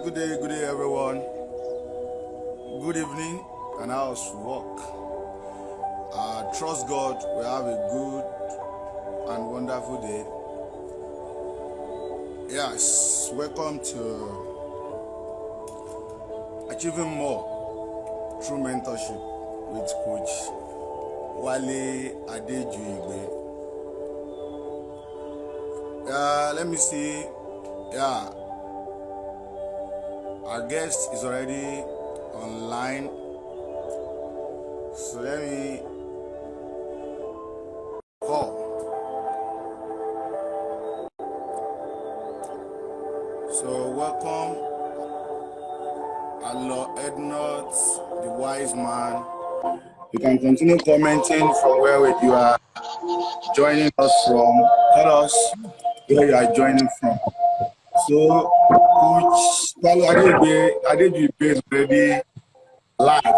Good day, everyone. Good evening, and how's work? Trust God, we have a good and wonderful day. Yes, welcome to Achieving More through Mentorship with Coach WALE ADEJUYIGBE. Let me see. Our guest is already online. So let me call. So welcome, Allah Ednot, the wise man. You can continue commenting from where you are joining us from. Tell us where you are joining from. So Coach Adejuyigbe is already live.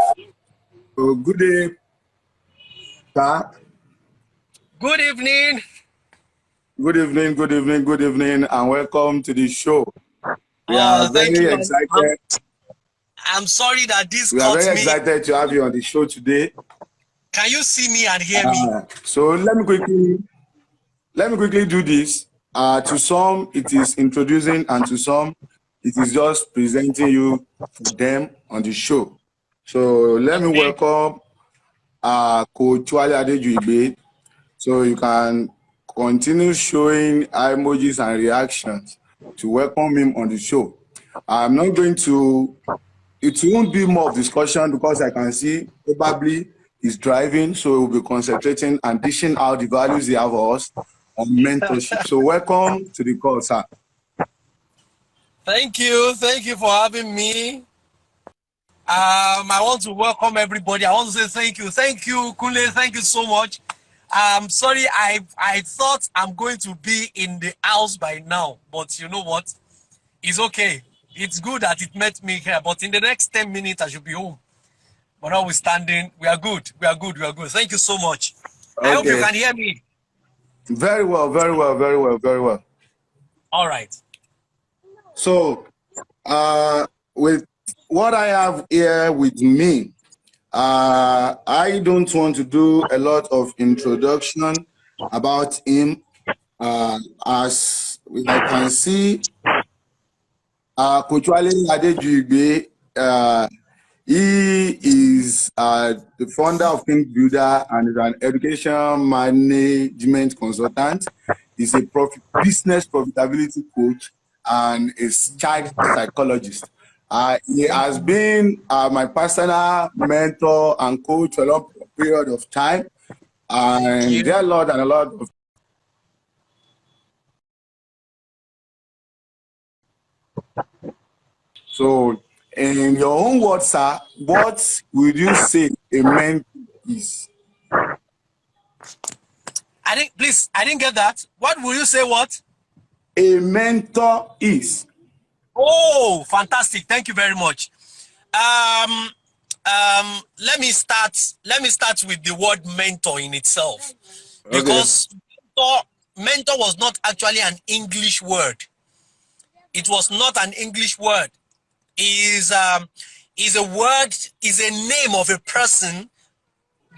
So good day, sir. Good evening. Good evening, and welcome to the show. We are very excited. I'm sorry that this We are caught very me. excited to have you on the show today. Can you see me and hear me? So let me quickly do this. To some, it is introducing, and to some, it is just presenting you for them on the show. So let me welcome Coach WALE ADEJUYIGBE. So you can continue showing emojis and reactions to welcome him on the show. I'm not going to, it won't be more of discussion because I can see probably he's driving, so we'll be concentrating and dishing out the values they have for us on mentorship. So welcome to the call, sir. Thank you for having me. I want to welcome everybody. I want to say thank you, Kunle. Thank you so much. Sorry, I thought I'm going to be in the house by now, but you know what? It's okay. It's good that it met me here, but in the next 10 minutes I should be home. But notwithstanding, we are good. Thank you so much. Okay. I hope you can hear me. Very well. All right. So, with what I have here with me, I don't want to do a lot of introduction about him. As I can see, Coach WALE ADEJUYIGBE, he is the founder of Think Builder and is an education management consultant. He's a business profitability coach and a child psychologist. He has been my personal mentor and coach for a long period of time. And there are a lot of So, in your own words, sir, what would you say a mentor is? I didn't get that. What will you say? What a mentor is? Oh, fantastic! Thank you very much. Let me start with the word mentor in itself, because mentor was not actually an English word. It was not an English word. Is a name of a person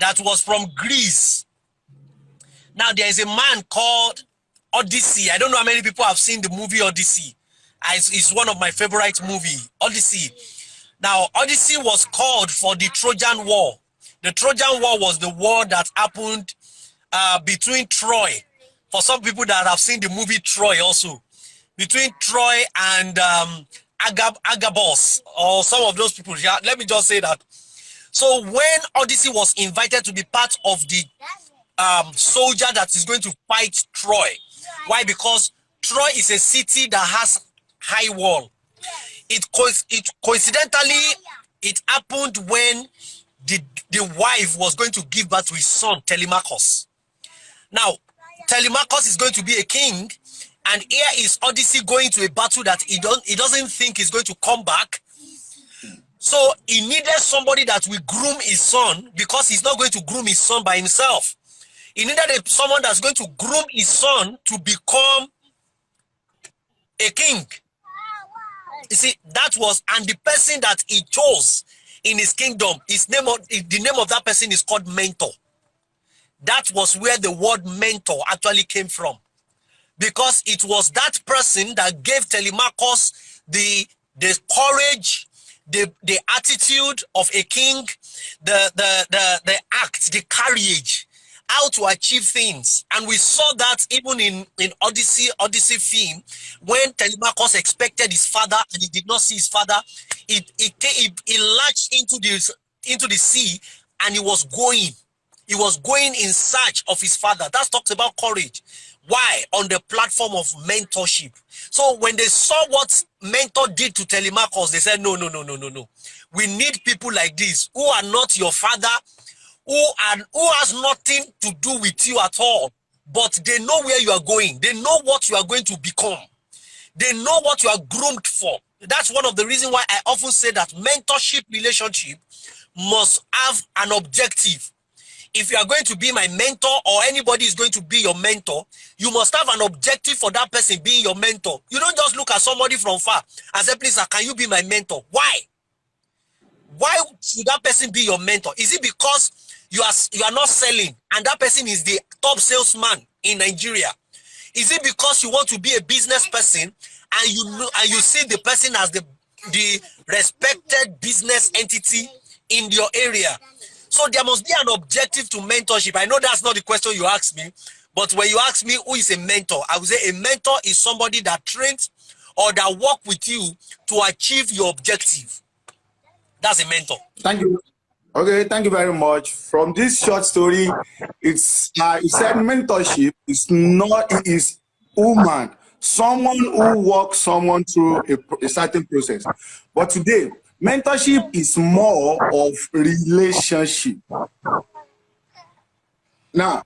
that was from Greece. Now there is a man called Odyssey. I don't know how many people have seen the movie Odyssey. It's one of my favorite movies, Odyssey. Now Odyssey was called for the Trojan War. The Trojan War was the war that happened between Troy. For some people that have seen the movie Troy also, between Troy and Agabus, or some of those people. Yeah, let me just say that. So when Odyssey was invited to be part of the soldier that is going to fight Troy, why? Because Troy is a city that has high wall. Coincidentally, it happened when the wife was going to give birth to his son Telemachus. Now Telemachus is going to be a king, and here is Odyssey going to a battle that he doesn't think is going to come back. So he needed somebody that will groom his son, because he's not going to groom his son by himself. He needed someone that's going to groom his son to become a king. You see, that was, and the person that he chose in his kingdom, the name of that person is called mentor. That was where the word mentor actually came from, because it was that person that gave Telemachus the courage, the attitude of a king, the act, the courage, how to achieve things. And we saw that even in Odyssey film, when Telemachus expected his father and he did not see his father, he latched into the sea, and he was going in search of his father. That talks about courage. Why? On the platform of mentorship. So when they saw what mentor did to Telemachus, they said, no. We need people like this who are not your father, who has nothing to do with you at all, but they know where you are going. They know what you are going to become. They know what you are groomed for. That's one of the reasons why I often say that mentorship relationship must have an objective. If you are going to be my mentor, or anybody is going to be your mentor, you must have an objective for that person being your mentor. You don't just look at somebody from far and say, please, can you be my mentor? Why? Why should that person be your mentor? Is it because you are not selling and that person is the top salesman in Nigeria? Is it because you want to be a business person and you see the person as the respected business entity in your area? So there must be an objective to mentorship. I know that's not the question you asked me, but when you ask me who is a mentor, I would say a mentor is somebody that trains or that work with you to achieve your objective. That's a mentor. Thank you. Okay, thank you very much. From this short story, it said mentorship is not, it is human, someone who walks someone through a certain process. But today, mentorship is more of relationship. Now,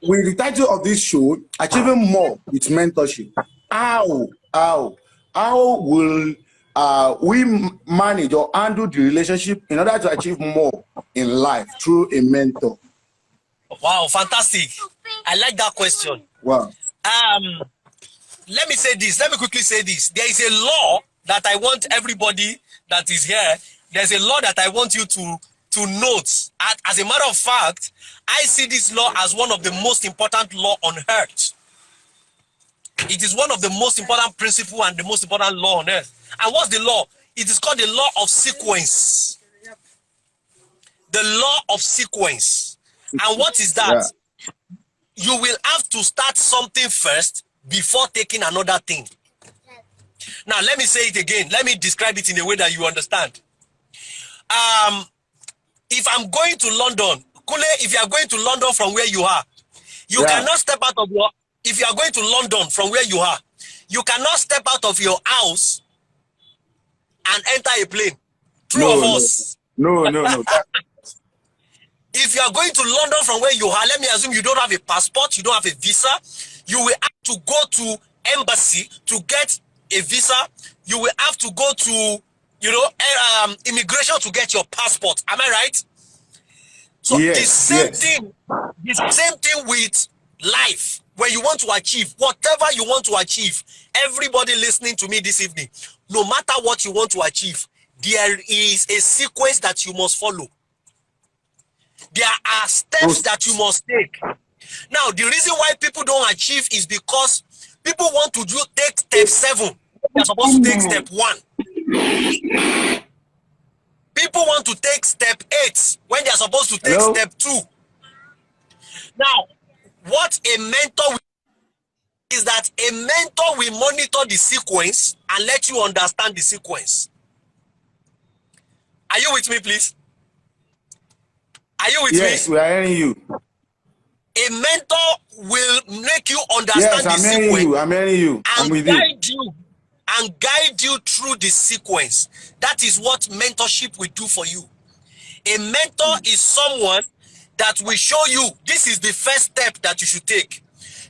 with the title of this show, Achieving More with Mentorship, how will we manage or handle the relationship in order to achieve more in life through a mentor? Wow, fantastic. I like that question. Wow. Let me say this. Let me quickly say this. There is a law that I want everybody that is here. There's a law that I want you to note. As a matter of fact, I see this law as one of the most important law on earth. It is one of the most important principle and the most important law on earth. And what's the law? It is called the law of sequence. The law of sequence. And what is that? Yeah. You will have to start something first before taking another thing. Now, let me say it again. Let me describe it in a way that you understand. If I'm going to London, Kule, if you are going to London from where you are, you cannot step out of your... If you are going to London from where you are, you cannot step out of your house and enter a plane. True or false? No. If you are going to London from where you are, let me assume you don't have a passport, you don't have a visa, you will have to go to embassy to get a visa. You will have to go to, immigration to get your passport. Am I right? So the same thing with life. When you want to achieve whatever you want to achieve, everybody listening to me this evening, no matter what you want to achieve, there is a sequence that you must follow. There are steps that you must take. Now, the reason why people don't achieve is because people want to take step 7. They're supposed to take step 1. People want to take step 8 when they're supposed to take step 2. Now, what a mentor will is that a mentor will monitor the sequence and let you understand the sequence. Are you with me, please? Are you with me? Yes, we are hearing you. A mentor will make you understand the sequence. I'm hearing you. I'm with you. And guide you through the sequence. That is what mentorship will do for you. A mentor is someone that will show you this is the first step that you should take.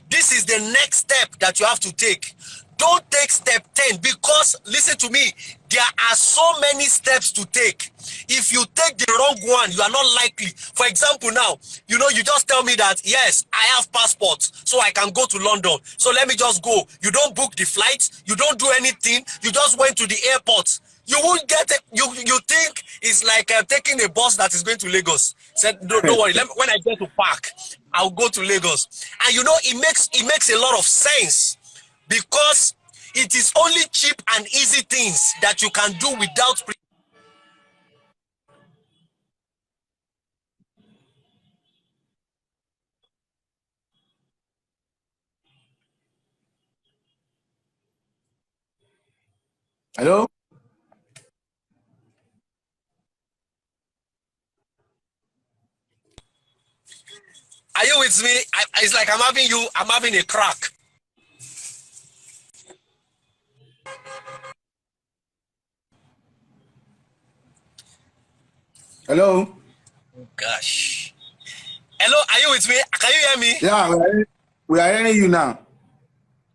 This is the next step that you have to take. don't take step 10, because listen to me, there are so many steps to take. If you take the wrong one, you are not likely. For example, now, you just tell me that, yes, I have passport, so I can go to London, so let me just go. You don't book the flights, you don't do anything, you just went to the airport. You won't get it. You think it's like taking a bus that is going to Lagos. Said, don't worry, when I get to park, I'll go to Lagos. And it makes a lot of sense, because it is only cheap and easy things that you can do without. Hello? Are you with me? It's like I'm having a crack. Hello? Gosh. Hello, are you with me? Can you hear me? Yeah, we are hearing you now.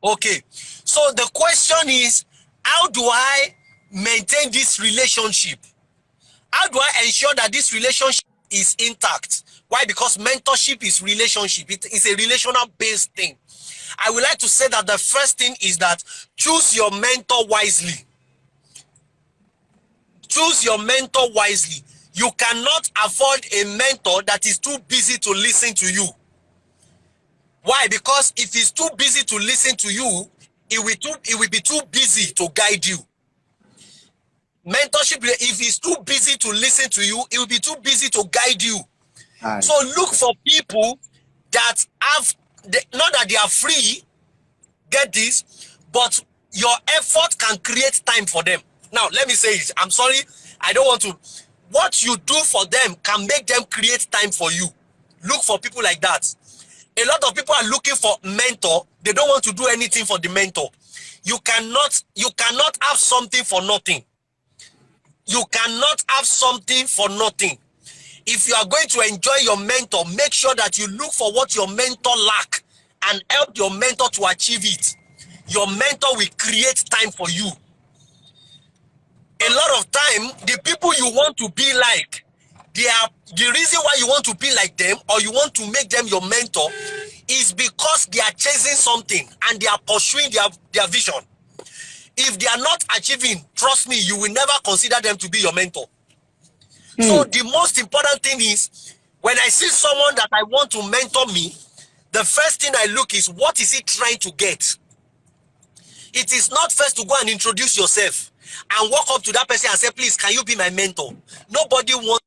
Okay. So the question is, how do I maintain this relationship? How do I ensure that this relationship is intact? Why? Because mentorship is relationship. It is a relational based thing. I would like to say that the first thing is that choose your mentor wisely. Choose your mentor wisely. You cannot afford a mentor that is too busy to listen to you. Why? Because if he's too busy to listen to you, it will be too busy to guide you. Mentorship, if he's too busy to listen to you, it will be too busy to guide you. Hi. So look for people that not that they are free, get this, but your effort can create time for them. Now, let me say it. I'm sorry, I don't want to. What you do for them can make them create time for you. Look for people like that. A lot of people are looking for mentor. They don't want to do anything for the mentor. You cannot have something for nothing. You cannot have something for nothing. If you are going to enjoy your mentor, make sure that you look for what your mentor lack and help your mentor to achieve it. Your mentor will create time for you. A lot of time, the people you want to be like, the reason why you want to be like them or you want to make them your mentor is because they are chasing something and they are pursuing their vision. If they are not achieving, trust me, you will never consider them to be your mentor. So the most important thing is, when I see someone that I want to mentor me, the first thing I look is, what is he trying to get? It is not first to go and introduce yourself and walk up to that person and say, please, can you be my mentor? Nobody wants.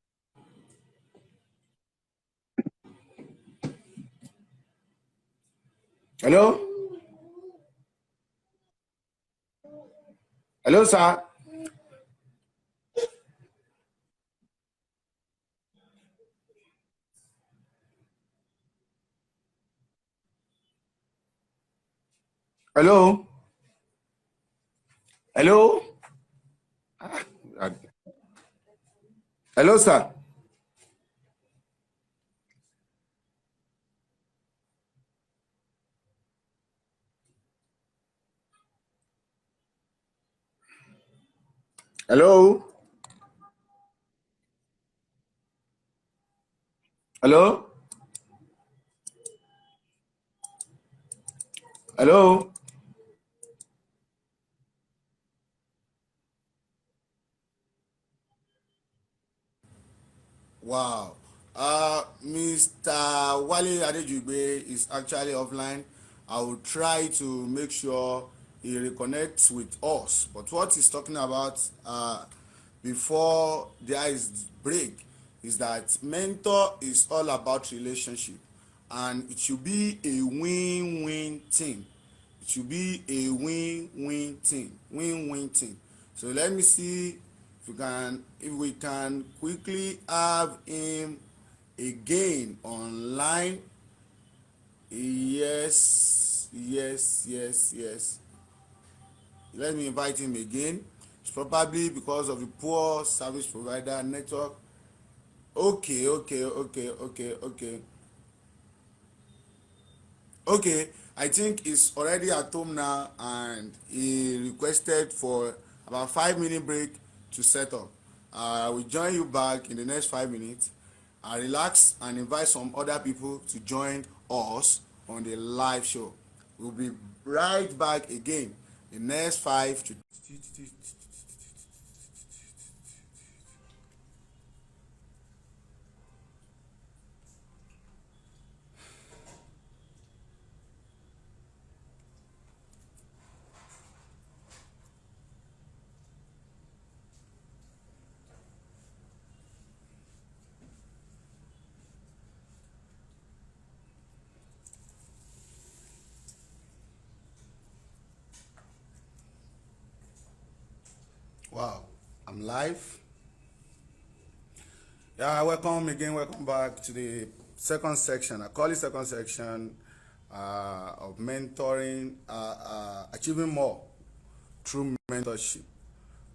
Hello? Hello, sir. Hello? Hello? Ah, hello, sir. Hello? Hello? Hello? Wow. Mr. Wale ADEJUYIGBE is actually offline. I will try to make sure he reconnects with us. But what he's talking about before the eyes break is that mentor is all about relationship, and it should be a win-win thing. It should be a win-win thing. Win-win thing. So let me see if we can quickly have him again online. Yes. Let me invite him again. It's probably because of the poor service provider network. Okay. Okay, I think he's already at home now, and he requested for about 5 minute break to set up. I will join you back in the next 5 minutes. I relax and invite some other people to join us on the live show. We'll be right back again in the next 5 to. Wow, I'm live. Yeah, welcome again. Welcome back to the second section. I call it second section of mentoring, achieving more through mentorship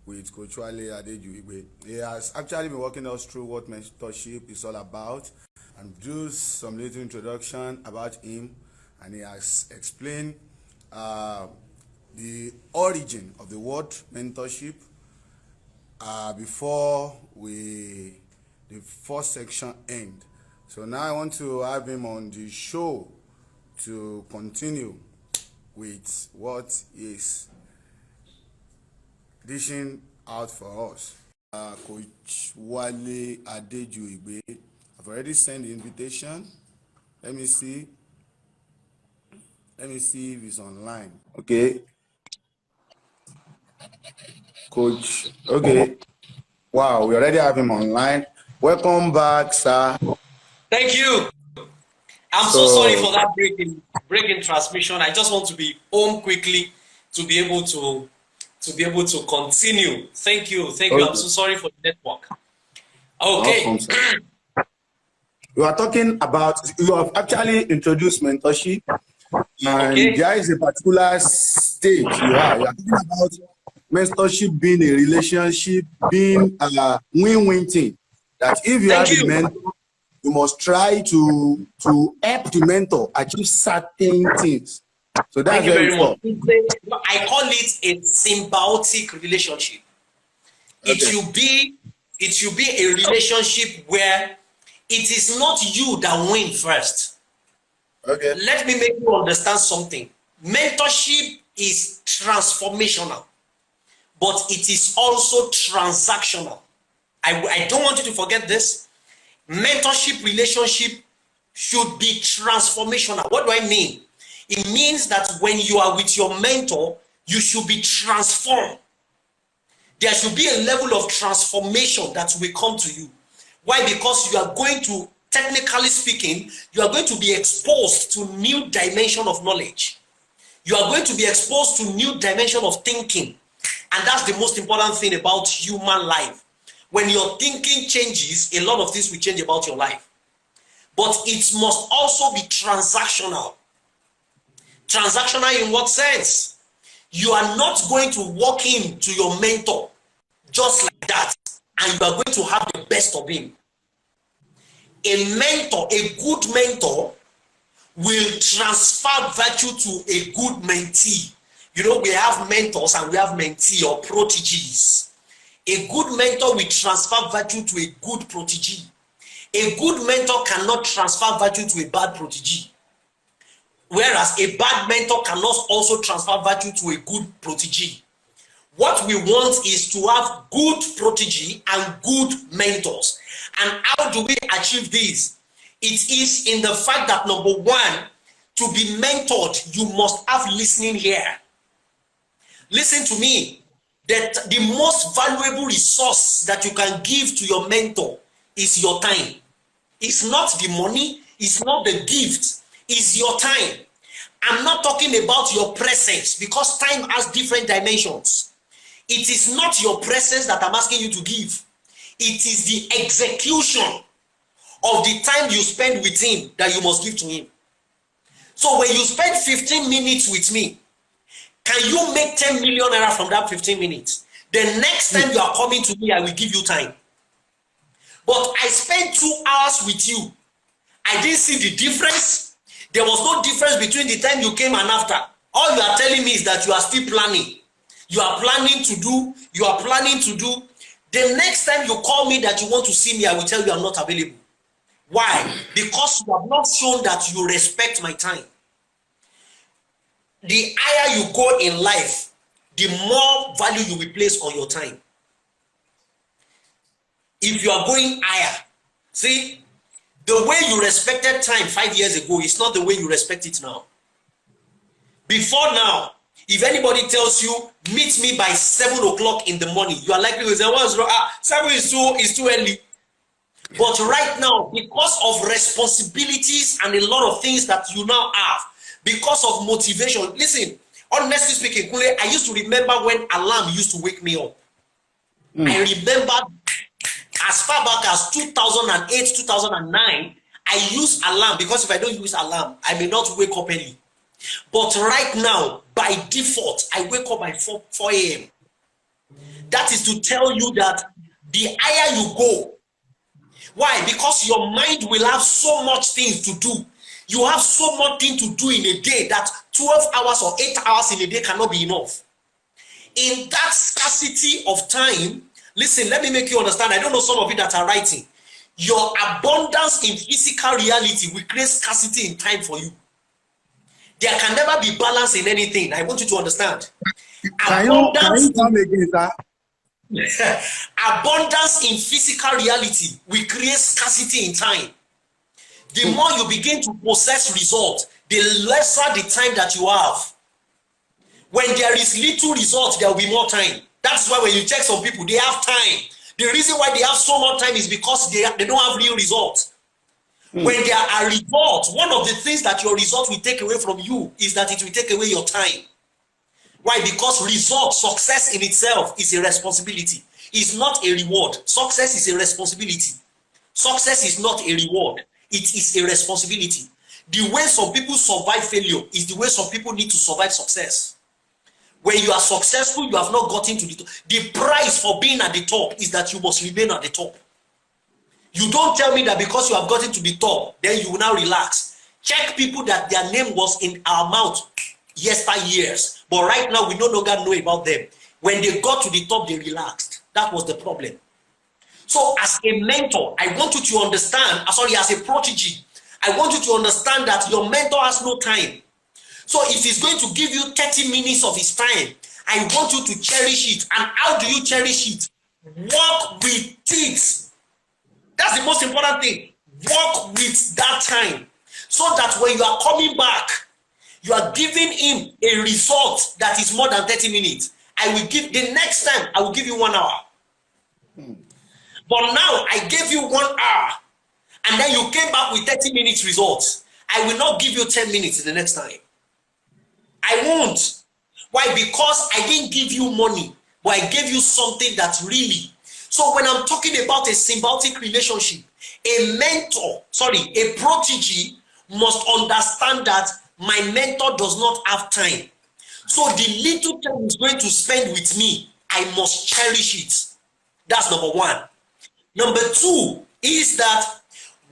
with Coach WALE ADEJUYIGBE. He has actually been walking us through what mentorship is all about and do some little introduction about him, and he has explained the origin of the word mentorship before the first section end. So now I want to have him on the show to continue with what is dishing out for us. Coach WALE ADEJUYIGBE, I've already sent the invitation. Let me see if he's online. Okay, Coach. Okay, wow, we already have him online. Welcome back, sir. Thank you. I'm so sorry for that breaking transmission. I just want to be home quickly to be able to continue. Thank you. Okay. I'm so sorry for the network. Okay. We are talking about, you have actually introduced mentorship, and there is a particular stage you are talking about mentorship being a relationship, being a win-win thing. That if you have a mentor, you must try to help the mentor achieve certain things. So that's very much. I call it a symbiotic relationship. Okay. It should be a relationship where it is not you that win first. Okay. Let me make you understand something. Mentorship is transformational, but it is also transactional. I don't want you to forget this. Mentorship relationship should be transformational. What do I mean? It means that when you are with your mentor, you should be transformed. There should be a level of transformation that will come to you. Why? Because you are going to, technically speaking, you are going to be exposed to new dimension of knowledge. You are going to be exposed to new dimension of thinking. And that's the most important thing about human life. When your thinking changes, a lot of things will change about your life. But it must also be transactional. Transactional in what sense? You are not going to walk in to your mentor just like that, and you are going to have the best of him. A mentor, a good mentor, will transfer virtue to a good mentee. You know, we have mentors and we have mentee or proteges. A good mentor will transfer virtue to a good protege. A good mentor cannot transfer virtue to a bad protege. Whereas a bad mentor cannot also transfer virtue to a good protege. What we want is to have good protege and good mentors. And how do we achieve this? It is in the fact that, number one, to be mentored, you must have listening here. Listen to me. That the most valuable resource that you can give to your mentor is your time. It's not the money, it's not the gift, it's your time. I'm not talking about your presence, because time has different dimensions. It is not your presence that I'm asking you to give. It is the execution of the time you spend with him that you must give to him. So when you spend 15 minutes with me, can you make 10 million naira from that 15 minutes? The next time you are coming to me, I will give you time. But I spent 2 hours with you. I didn't see the difference. There was no difference between the time you came and after. All you are telling me is that you are still planning. You are planning to do. You are planning to do. The next time you call me that you want to see me, I will tell you I'm not available. Why? Because you have not shown that you respect my time. The higher you go in life, the more value you will place on your time. If you are going higher, see, the way you respected time 5 years ago is not the way you respect it now. Before now, if anybody tells you, meet me by 7 o'clock in the morning, you are likely to say, what's wrong? 7 is too early. But right now, because of responsibilities and a lot of things that you now have, because of motivation, listen, honestly speaking, Kule, I used to remember when alarm used to wake me up. I remember as far back as 2008, 2009, I use alarm because if I don't use alarm, I may not wake up early. But right now, by default, I wake up by 4 a.m. That is to tell you that the higher you go, why? Because your mind will have so much things to do. You have so much things to do in a day that 12 hours or 8 hours in a day cannot be enough. In that scarcity of time, listen, let me make you understand. I don't know some of you that are writing. Your abundance in physical reality will create scarcity in time for you. There can never be balance in anything. I want you to understand. Can you come again, sir? Abundance in physical reality will create scarcity in time. The more you begin to possess results, the lesser the time that you have. When there is little result, there will be more time. That's why when you check some people, they have time. The reason why they have so much time is because they don't have real results. When there are results, one of the things that your result will take away from you is that it will take away your time. Why? Because result, success in itself is a responsibility. It's not a reward. Success is a responsibility. Success is not a reward. It is a responsibility. The way some people survive failure is the way some people need to survive success. When you are successful, you have not gotten to the top. The price for being at the top is that you must remain at the top. You don't tell me that because you have gotten to the top, then you will now relax. Check people that their name was in our mouth years, but right now we no longer know about them. When they got to the top, they relaxed. That was the problem. So as a mentor, I want you to understand, as a protege, I want you to understand that your mentor has no time. So if he's going to give you 30 minutes of his time, I want you to cherish it. And how do you cherish it? Work with it. That's the most important thing. Work with that time. So that when you are coming back, you are giving him a result that is more than 30 minutes. The next time, I will give you 1 hour. But now, I gave you 1 hour. And then you came back with 30 minutes results. I will not give you 10 minutes the next time. I won't. Why? Because I didn't give you money, but I gave you something that's really. So when I'm talking about a symbiotic relationship, a protege must understand that my mentor does not have time. So the little time he's going to spend with me, I must cherish it. That's number one. Number two is that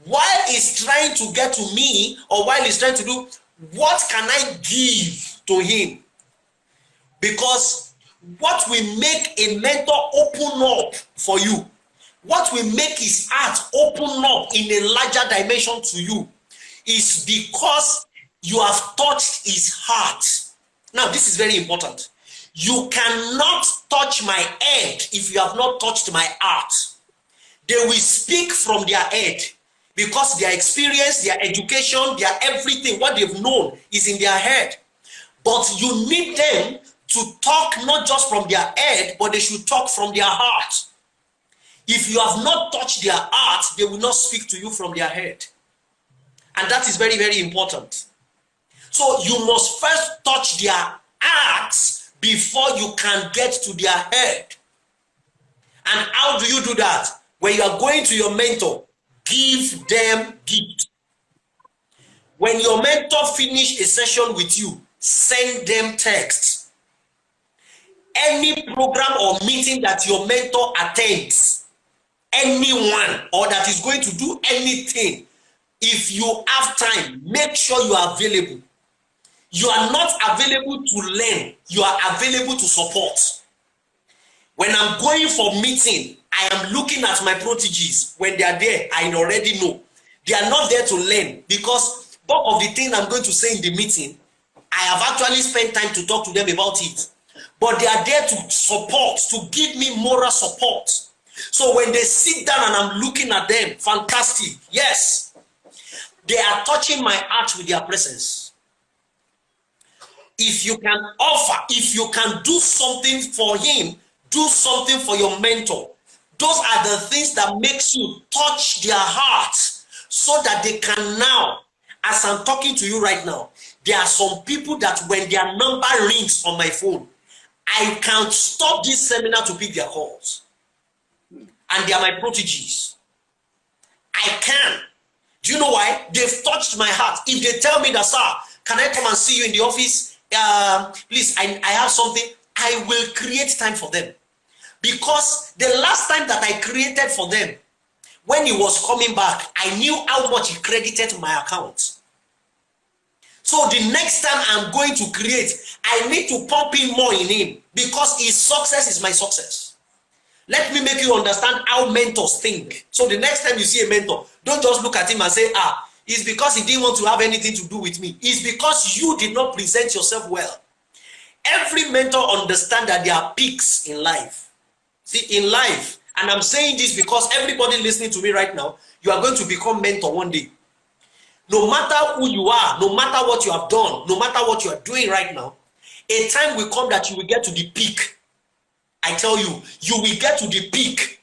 while he's trying to get to me, or while he's trying to do, what can I give to him? Because what will make a mentor open up for you, what will make his heart open up in a larger dimension to you, is because you have touched his heart. Now, this is very important. You cannot touch my head if you have not touched my heart. They will speak from their head because their experience, their education, their everything, what they've known is in their head. But you need them to talk not just from their head, but they should talk from their heart. If you have not touched their heart, they will not speak to you from their head. And that is very, very important. So you must first touch their hearts before you can get to their head. And how do you do that? When you are going to your mentor, give them gift. When your mentor finish a session with you, send them text. Any program or meeting that your mentor attends, anyone, or that is going to do anything, If you have time, make sure you are available. You are not available to learn, you are available to support. When I'm going for meeting, I am looking at my proteges. When they are there, I already know. They are not there to learn, because both of the things I'm going to say in the meeting, I have actually spent time to talk to them about it. But they are there to support, to give me moral support. So when they sit down and I'm looking at them, fantastic. Yes, they are touching my heart with their presence. If you can offer, if you can do something for him, do something for your mentor. Those are the things that makes you touch their heart, so that they can now, as I'm talking to you right now, there are some people that when their number rings on my phone, I can't stop this seminar to pick their calls. And they are my proteges. I can. Do you know why? They've touched my heart. If they tell me that, sir, can I come and see you in the office? Please, I have something. I will create time for them. Because the last time that I created for them, when he was coming back, I knew how much he credited to my account. So the next time I'm going to create, I need to pump in more in him, because his success is my success. Let me make you understand how mentors think. So the next time you see a mentor, don't just look at him and say, it's because he didn't want to have anything to do with me. It's because you did not present yourself well. Every mentor understands that there are peaks in life. See, in life, and I'm saying this because everybody listening to me right now, you are going to become mentor one day. No matter who you are, no matter what you have done, no matter what you are doing right now, a time will come that you will get to the peak. I tell you, you will get to the peak.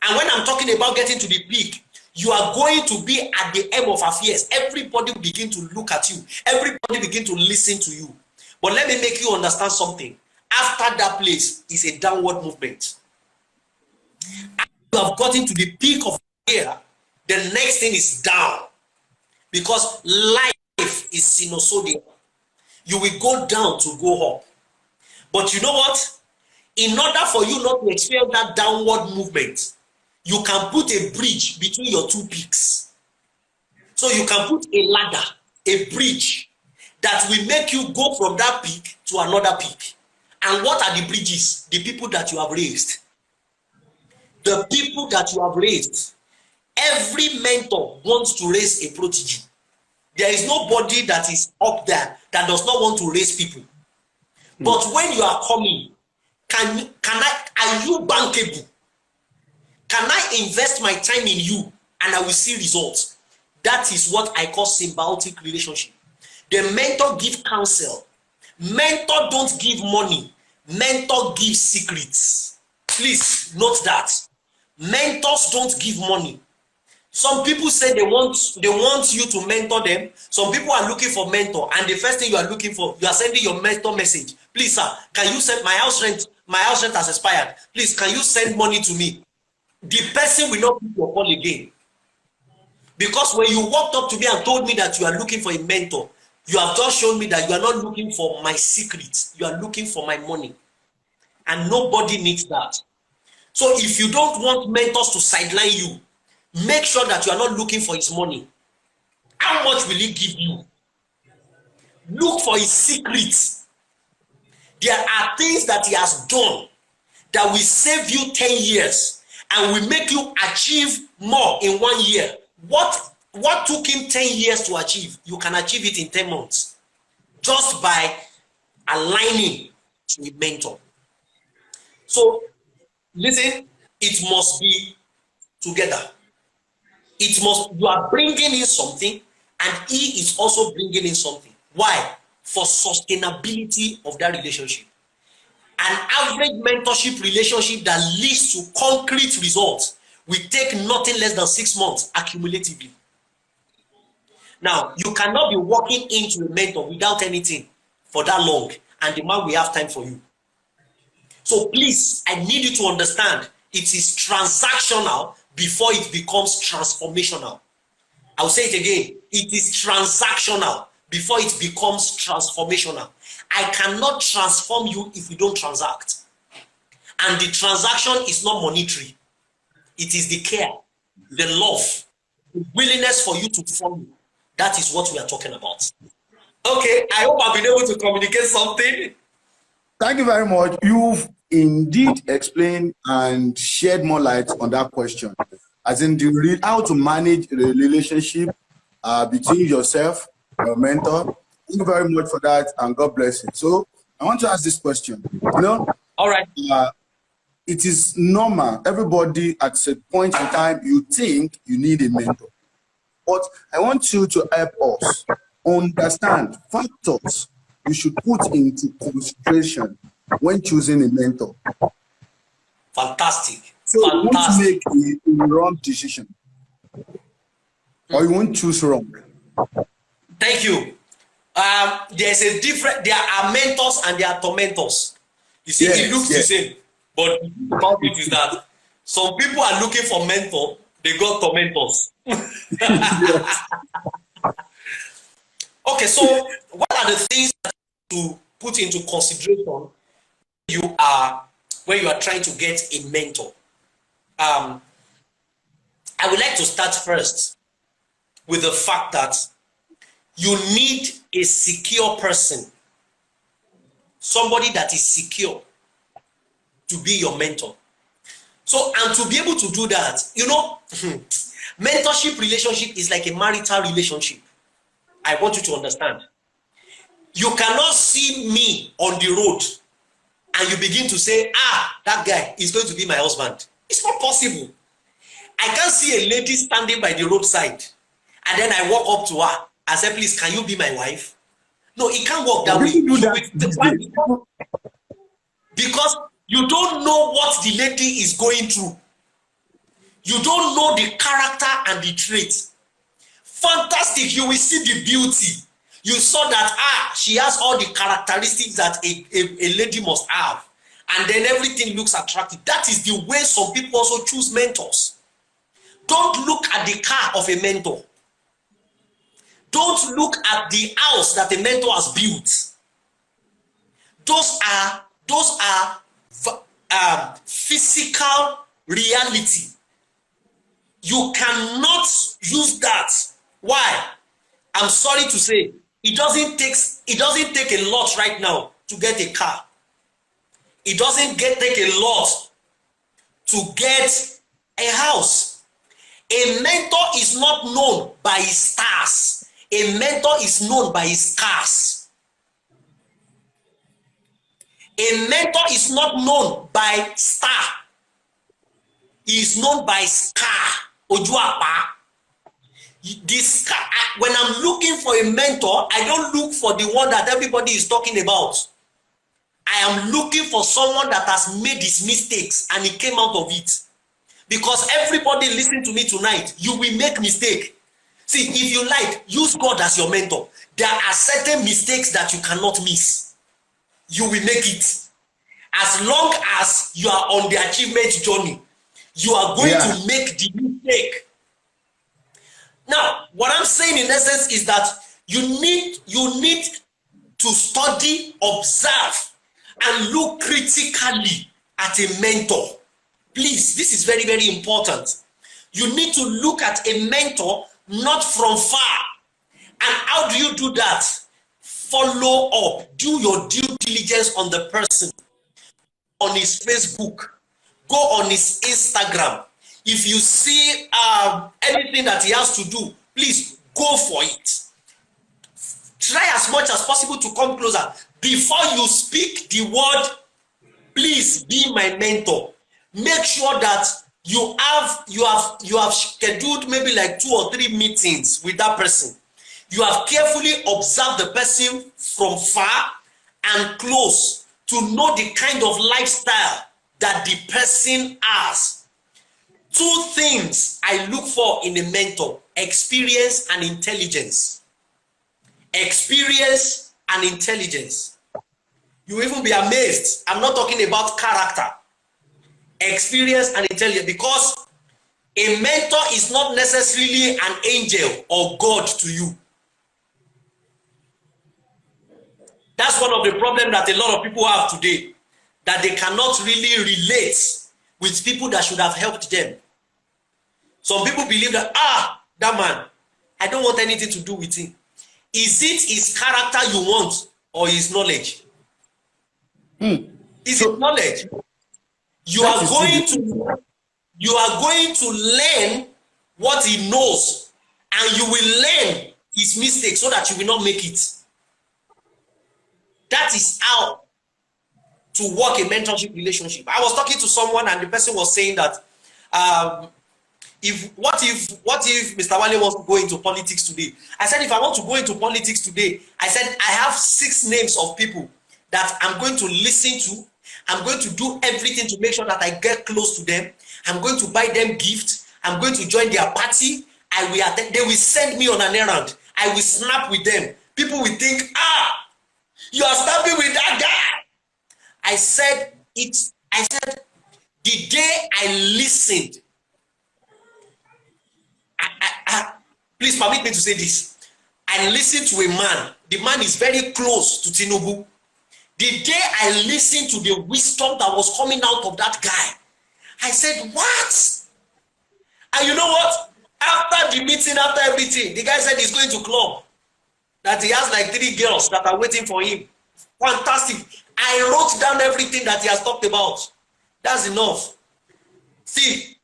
And when I'm talking about getting to the peak, you are going to be at the end of affairs. Everybody will begin to look at you. Everybody begin to listen to you. But let me make you understand something. After that place is a downward movement. After you have gotten to the peak of here, the next thing is down. Because life is sinusoidal. You will go down to go up. But you know what? In order for you not to experience that downward movement, you can put a bridge between your two peaks. So you can put a ladder, a bridge that will make you go from that peak to another peak. And what are the bridges? The people that you have raised. The people that you have raised. Every mentor wants to raise a protege. There is nobody that is up there that does not want to raise people. But when you are coming, are you bankable? Can I invest my time in you and I will see results? That is what I call symbiotic relationship. The mentor gives counsel. Mentor don't give money. Mentor gives secrets. Please note that. Mentors don't give money. Some people say they want you to mentor them. Some people are looking for mentor, and the first thing you are looking for, you are sending your mentor message. Please, sir, can you send my house rent? My house rent has expired. Please, can you send money to me? The person will not pick your call again. Because when you walked up to me and told me that you are looking for a mentor, you have just shown me that you are not looking for my secrets. You are looking for my money. And nobody needs that. So if you don't want mentors to sideline you, make sure that you are not looking for his money. How much will he give you? Look for his secrets. There are things that he has done that will save you 10 years and will make you achieve more in 1 year. What took him 10 years to achieve, you can achieve it in 10 months just by aligning to a mentor. So listen, it must be together. It must, you are bringing in something and he is also bringing in something. Why? For sustainability of that relationship. An average mentorship relationship that leads to concrete results will take nothing less than 6 months accumulatively. Now, you cannot be walking into a mentor without anything for that long, and the man will have time for you. So please, I need you to understand, it is transactional before it becomes transformational. I'll say it again. It is transactional before it becomes transformational. I cannot transform you if we don't transact. And the transaction is not monetary. It is the care, the love, willingness for you to follow. That is what we are talking about. Okay, I hope I've been able to communicate something. Thank you very much. You've indeed explained and shed more light on that question, as in how to manage the relationship between yourself and your mentor. Thank you very much for that, and God bless you. So I want to ask this question. All right. It is normal. Everybody at a point in time, you think you need a mentor. But I want you to help us understand factors you should put into consideration when choosing a mentor. Fantastic. So you want to make a wrong decision, or you won't choose wrong. Thank you. There's a different. There are mentors and there are tormentors. You see, it looks the same, but the problem is that some people are looking for mentor. They got tormentors. Okay, so what are the things that you put into consideration when you are trying to get a mentor? I would like to start first with the fact that you need a secure person, somebody that is secure to be your mentor. So, and to be able to do that, mentorship relationship is like a marital relationship. I want you to understand. You cannot see me on the road and you begin to say, that guy is going to be my husband. It's not possible. I can't see a lady standing by the roadside and then I walk up to her and say, please, can you be my wife? No, it can't work that way. Because you don't know what the lady is going through. You don't know the character and the traits. Fantastic, you will see the beauty. You saw that she has all the characteristics that a lady must have. And then everything looks attractive. That is the way some people also choose mentors. Don't look at the car of a mentor. Don't look at the house that a mentor has built. Those are physical reality. You cannot use that. Why? I'm sorry to say, it doesn't take a lot right now to get a car. It doesn't take a lot to get a house. A mentor is not known by his stars. A mentor is known by his scars. A mentor is not known by star. He is known by scar. Ojuapa. This, when I'm looking for a mentor, I don't look for the one that everybody is talking about. I am looking for someone that has made his mistakes and he came out of it. Because everybody listening to me tonight, you will make mistake. See, if you like, use God as your mentor. There are certain mistakes that you cannot miss. You will make it. As long as you are on the achievement journey, you are going to make the mistake. Now, what I'm saying in essence is that you need to study, observe, and look critically at a mentor. Please, this is very, very important. You need to look at a mentor not from far. And how do you do that? Follow up. Do your due diligence on the person. On his Facebook. Go on his Instagram. If you see anything that he has to do, please go for it. Try as much as possible to come closer. Before you speak the word, please be my mentor. Make sure that you have scheduled maybe like 2 or 3 meetings with that person. You have carefully observed the person from far and close to know the kind of lifestyle that the person has. 2 things I look for in a mentor: experience and intelligence. Experience and intelligence. You will even be amazed. I'm not talking about character. Experience and intelligence, because a mentor is not necessarily an angel or God to you. That's one of the problems that a lot of people have today, that they cannot really relate with people that should have helped them. Some people believe that, that man, I don't want anything to do with him. Is it his character you want or his knowledge? Is it knowledge? You are going to learn what he knows, and you will learn his mistakes so that you will not make it. That is how to work a mentorship relationship. I was talking to someone and the person was saying that what if Mr. Wale wants to go into politics today? I said, if I want to go into politics today, I said, I have 6 names of people that I'm going to listen to. I'm going to do everything to make sure that I get close to them. I'm going to buy them gifts. I'm going to join their party. I will attend. They will send me on an errand. I will snap with them. People will think, you are snapping with that guy. I said, the day I listened, please permit me to say this. I listened to a man. The man is very close to Tinubu. The day I listened to the wisdom that was coming out of that guy, I said, what? And you know what? After the meeting, after everything, the guy said he's going to club. That he has like 3 girls that are waiting for him. Fantastic. I wrote down everything that he has talked about. That's enough. See,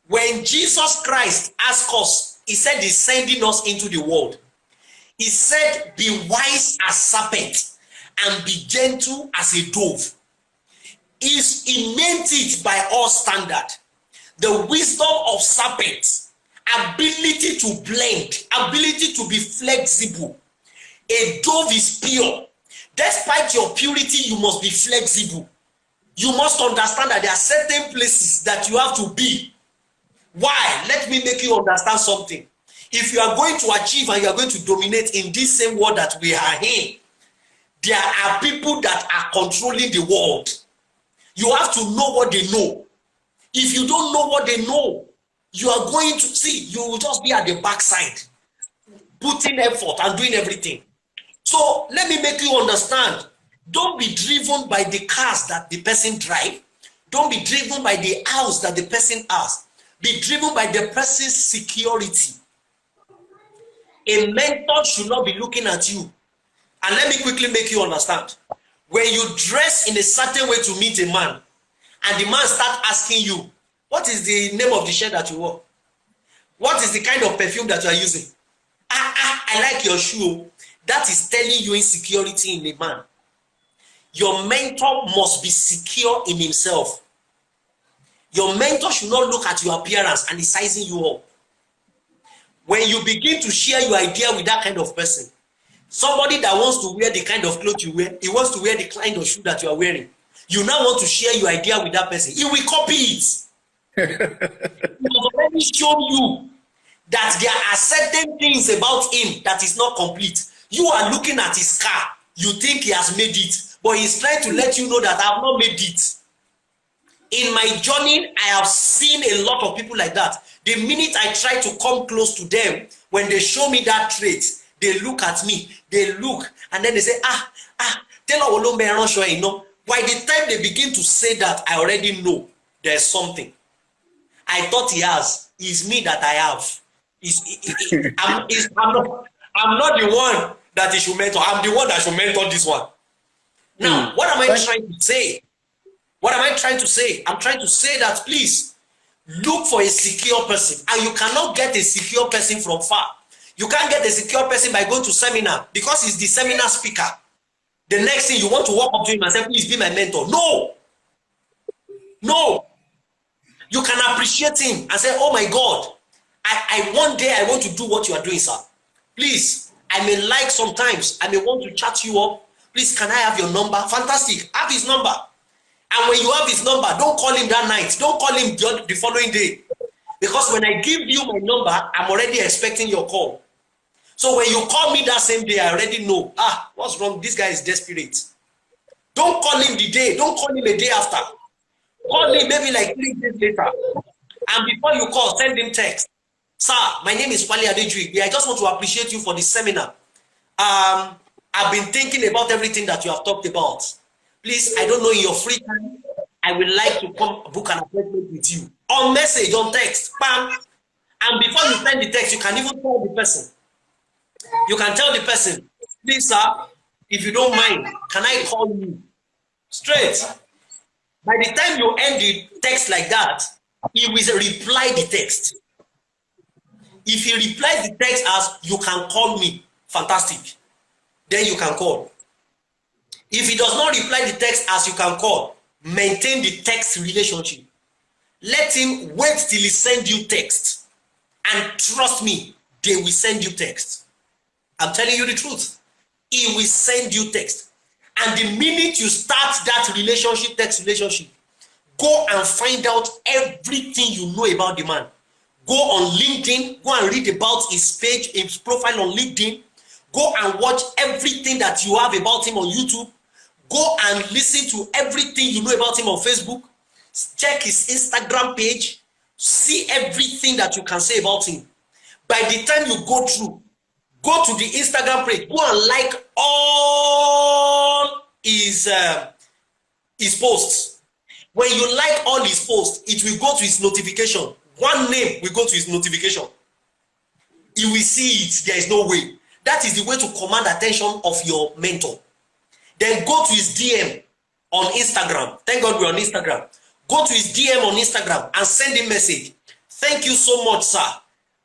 when Jesus Christ asked us, he said he's sending us into the world. He said, be wise as serpent and be gentle as a dove. He meant it by all standard. The wisdom of serpent, ability to blend, ability to be flexible. A dove is pure. Despite your purity, you must be flexible. You must understand that there are certain places that you have to be. Why? Let me make you understand something. If you are going to achieve and you are going to dominate in this same world that we are in, there are people that are controlling the world. You have to know what they know. If you don't know what they know, you are going to see, you will just be at the backside, putting effort and doing everything. So let me make you understand. Don't be driven by the cars that the person drive. Don't be driven by the house that the person has. Be driven by the person's security. A mentor should not be looking at you. And let me quickly make you understand. When you dress in a certain way to meet a man, and the man starts asking you, what is the name of the shirt that you wear? What is the kind of perfume that you are using? I like your shoe. That is telling you insecurity in a man. Your mentor must be secure in himself. Your mentor should not look at your appearance and is sizing you up. When you begin to share your idea with that kind of person, somebody that wants to wear the kind of clothes you wear, he wants to wear the kind of shoe that you are wearing. You now want to share your idea with that person. He will copy it. He has already shown you that there are certain things about him that is not complete. You are looking at his car. You think he has made it, but he's trying to let you know that I have not made it. In my journey, I have seen a lot of people like that. The minute I try to come close to them, when they show me that trait, they look at me, they look, and then they say, tell you know. By the time they begin to say that, I already know there's something. I thought he has. It's me that I have. I'm not the one that he should mentor. I'm the one that should mentor this one. Now, what am I trying to say? What am I trying to say? I'm trying to say that please look for a secure person, and you cannot get a secure person from far. You can't get a secure person by going to seminar because he's the seminar speaker. The next thing you want to walk up to him and say, please be my mentor. No. No. You can appreciate him and say, oh my God, one day I want to do what you are doing, sir. Please, I may like sometimes, I may want to chat you up. Please, can I have your number? Fantastic. Have his number. And when you have his number, don't call him that night. Don't call him the following day. Because when I give you my number, I'm already expecting your call. So when you call me that same day, I already know, what's wrong? This guy is desperate. Don't call him the day. Don't call him a day after. Call him maybe like 3 days later. And before you call, send him text. Sir, my name is Wale ADEJUYIGBE. I just want to appreciate you for the seminar. I've been thinking about everything that you have talked about. Please, I don't know, in your free time, I would like to come book an appointment with you. On message, on text, bam. And before you send the text, you can even tell the person. You can tell the person, please, sir, if you don't mind, can I call you? Straight. By the time you end the text like that, he will reply the text. If he replies the text as you can call me, fantastic. Then you can call. If he does not reply the text as you can call, maintain the text relationship. Let him wait till he sends you text. And trust me, they will send you text. I'm telling you the truth. He will send you text. And the minute you start that relationship, text relationship, go and find out everything you know about the man. Go on LinkedIn, go and read about his page, his profile on LinkedIn. Go and watch everything that you have about him on YouTube. Go and listen to everything you know about him on Facebook. Check his Instagram page. See everything that you can say about him. By the time you go through, go to the Instagram page, go and like all his posts. When you like all his posts, it will go to his notification. One name will go to his notification. You will see it. There is no way. That is the way to command attention of your mentor. Then go to his DM on Instagram. Thank God we're on Instagram. Go to his DM on Instagram and send him a message. Thank you so much, sir.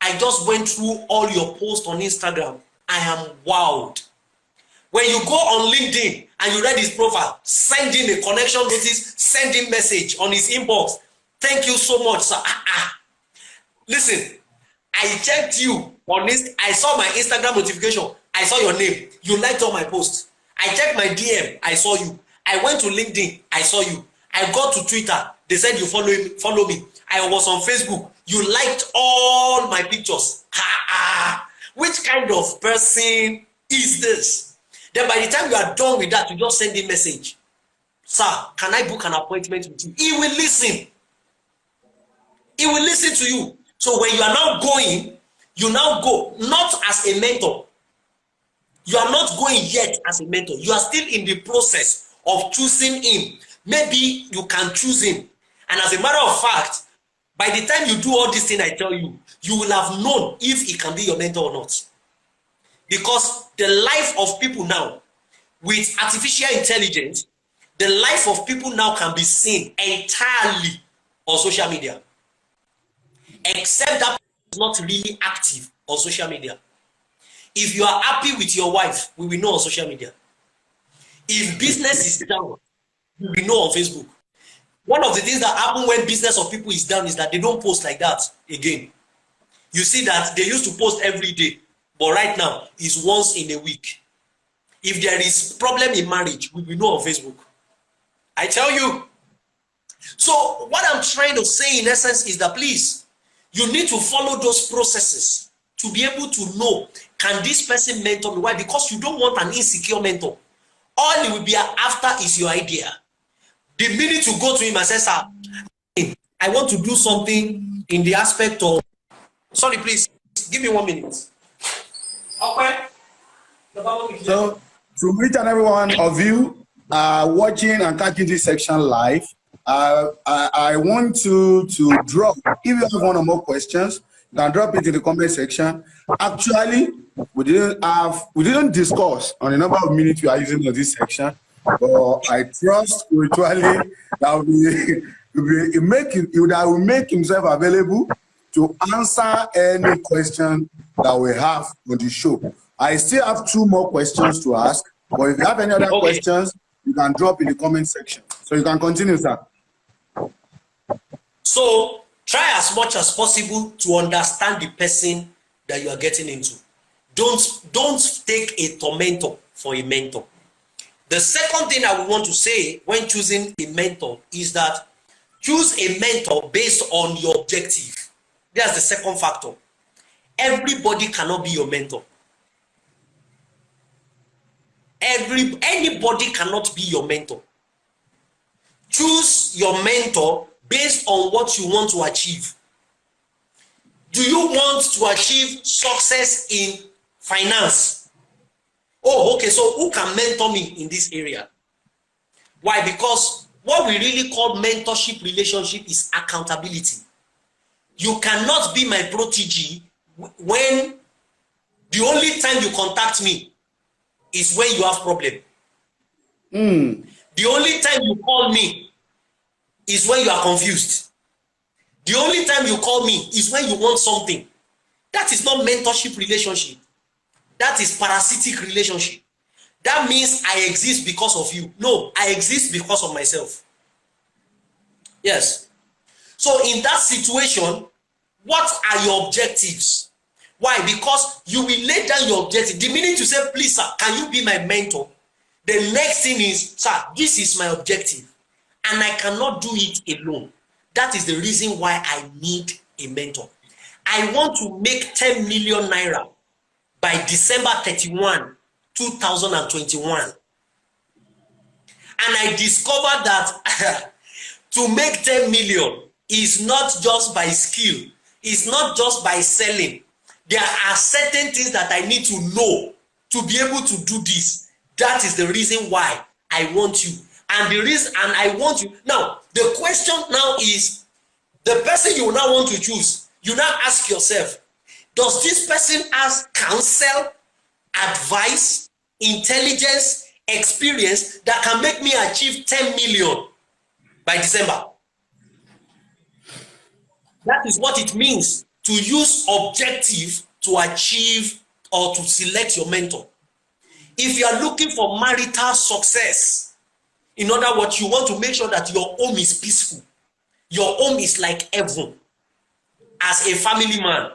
I just went through all your posts on Instagram. I am wowed. When you go on LinkedIn and you read his profile, send him a connection notice, send him message on his inbox. Thank you so much, sir. Listen, I checked you on this. I saw my Instagram notification. I saw your name. You liked all my posts. I checked my DM. I saw you. I went to LinkedIn. I saw you. I got to Twitter. They said you follow me. I was on Facebook. You liked all my pictures. Which kind of person is this? Then by the time you are done with that, you just send a message. Sir, can I book an appointment with you? He will listen. He will listen to you. So when you are now going, you now go not as a mentor. You are not going yet as a mentor. You are still in the process of choosing him. Maybe you can choose him. And as a matter of fact, by the time you do all these things I tell you, you will have known if he can be your mentor or not. Because the life of people now, with artificial intelligence, the life of people now can be seen entirely on social media. Except that is not really active on social media. If you are happy with your wife, we will know on social media. If business is down, we will know on Facebook. One of the things that happen when business of people is down is that they don't post like that again. You see that they used to post every day, but right now it's once in a week. If there is problem in marriage, we will know on Facebook. I tell you. So what I'm trying to say in essence is that please, you need to follow those processes to be able to know, can this person mentor me? Why? Because you don't want an insecure mentor. All you will be after is your idea. The minute you go to him and say, sir, I want to do something in the aspect of, sorry, please, give me 1 minute. Okay. So, to each and every one of you watching and catching this section live, I want to drop, if you have one or more questions, you can drop it in the comment section. Actually, we didn't discuss on the number of minutes you are using in this section, but I trust spiritually that will make himself available to answer any question that we have on the show. I still have 2 more questions to ask, but if you have any other questions, you can drop in the comment section. So you can continue, sir. So try as much as possible to understand the person that you are getting into. Don't take a tormentor for a mentor. The second thing I would want to say when choosing a mentor is that choose a mentor based on your objective. That's the second factor. Everybody cannot be your mentor. Anybody cannot be your mentor. Choose your mentor based on what you want to achieve. Do you want to achieve success in finance? Oh, okay, so who can mentor me in this area? Why? Because what we really call mentorship relationship is accountability. You cannot be my protege when the only time you contact me is when you have problem. The only time you call me is when you are confused. The only time you call me is when you want something. That is not mentorship relationship. That is parasitic relationship. That means I exist because of you. No, I exist because of myself. Yes. So in that situation, what are your objectives? Why? Because you will lay down your objective. The minute you say, please, sir, can you be my mentor? The next thing is, sir, this is my objective, and I cannot do it alone. That is the reason why I need a mentor. I want to make 10 million naira by December 31, 2021. And I discovered that to make 10 million is not just by skill, it's not just by selling. There are certain things that I need to know to be able to do this. That is the reason why I want you. And the reason, and I want you. Now, the question now is, the person you now want to choose, you now ask yourself, does this person have counsel, advice, intelligence, experience that can make me achieve 10 million by December? That is what it means to use objective to achieve or to select your mentor. If you are looking for marital success, in other words, you want to make sure that your home is peaceful, your home is like heaven. As a family man,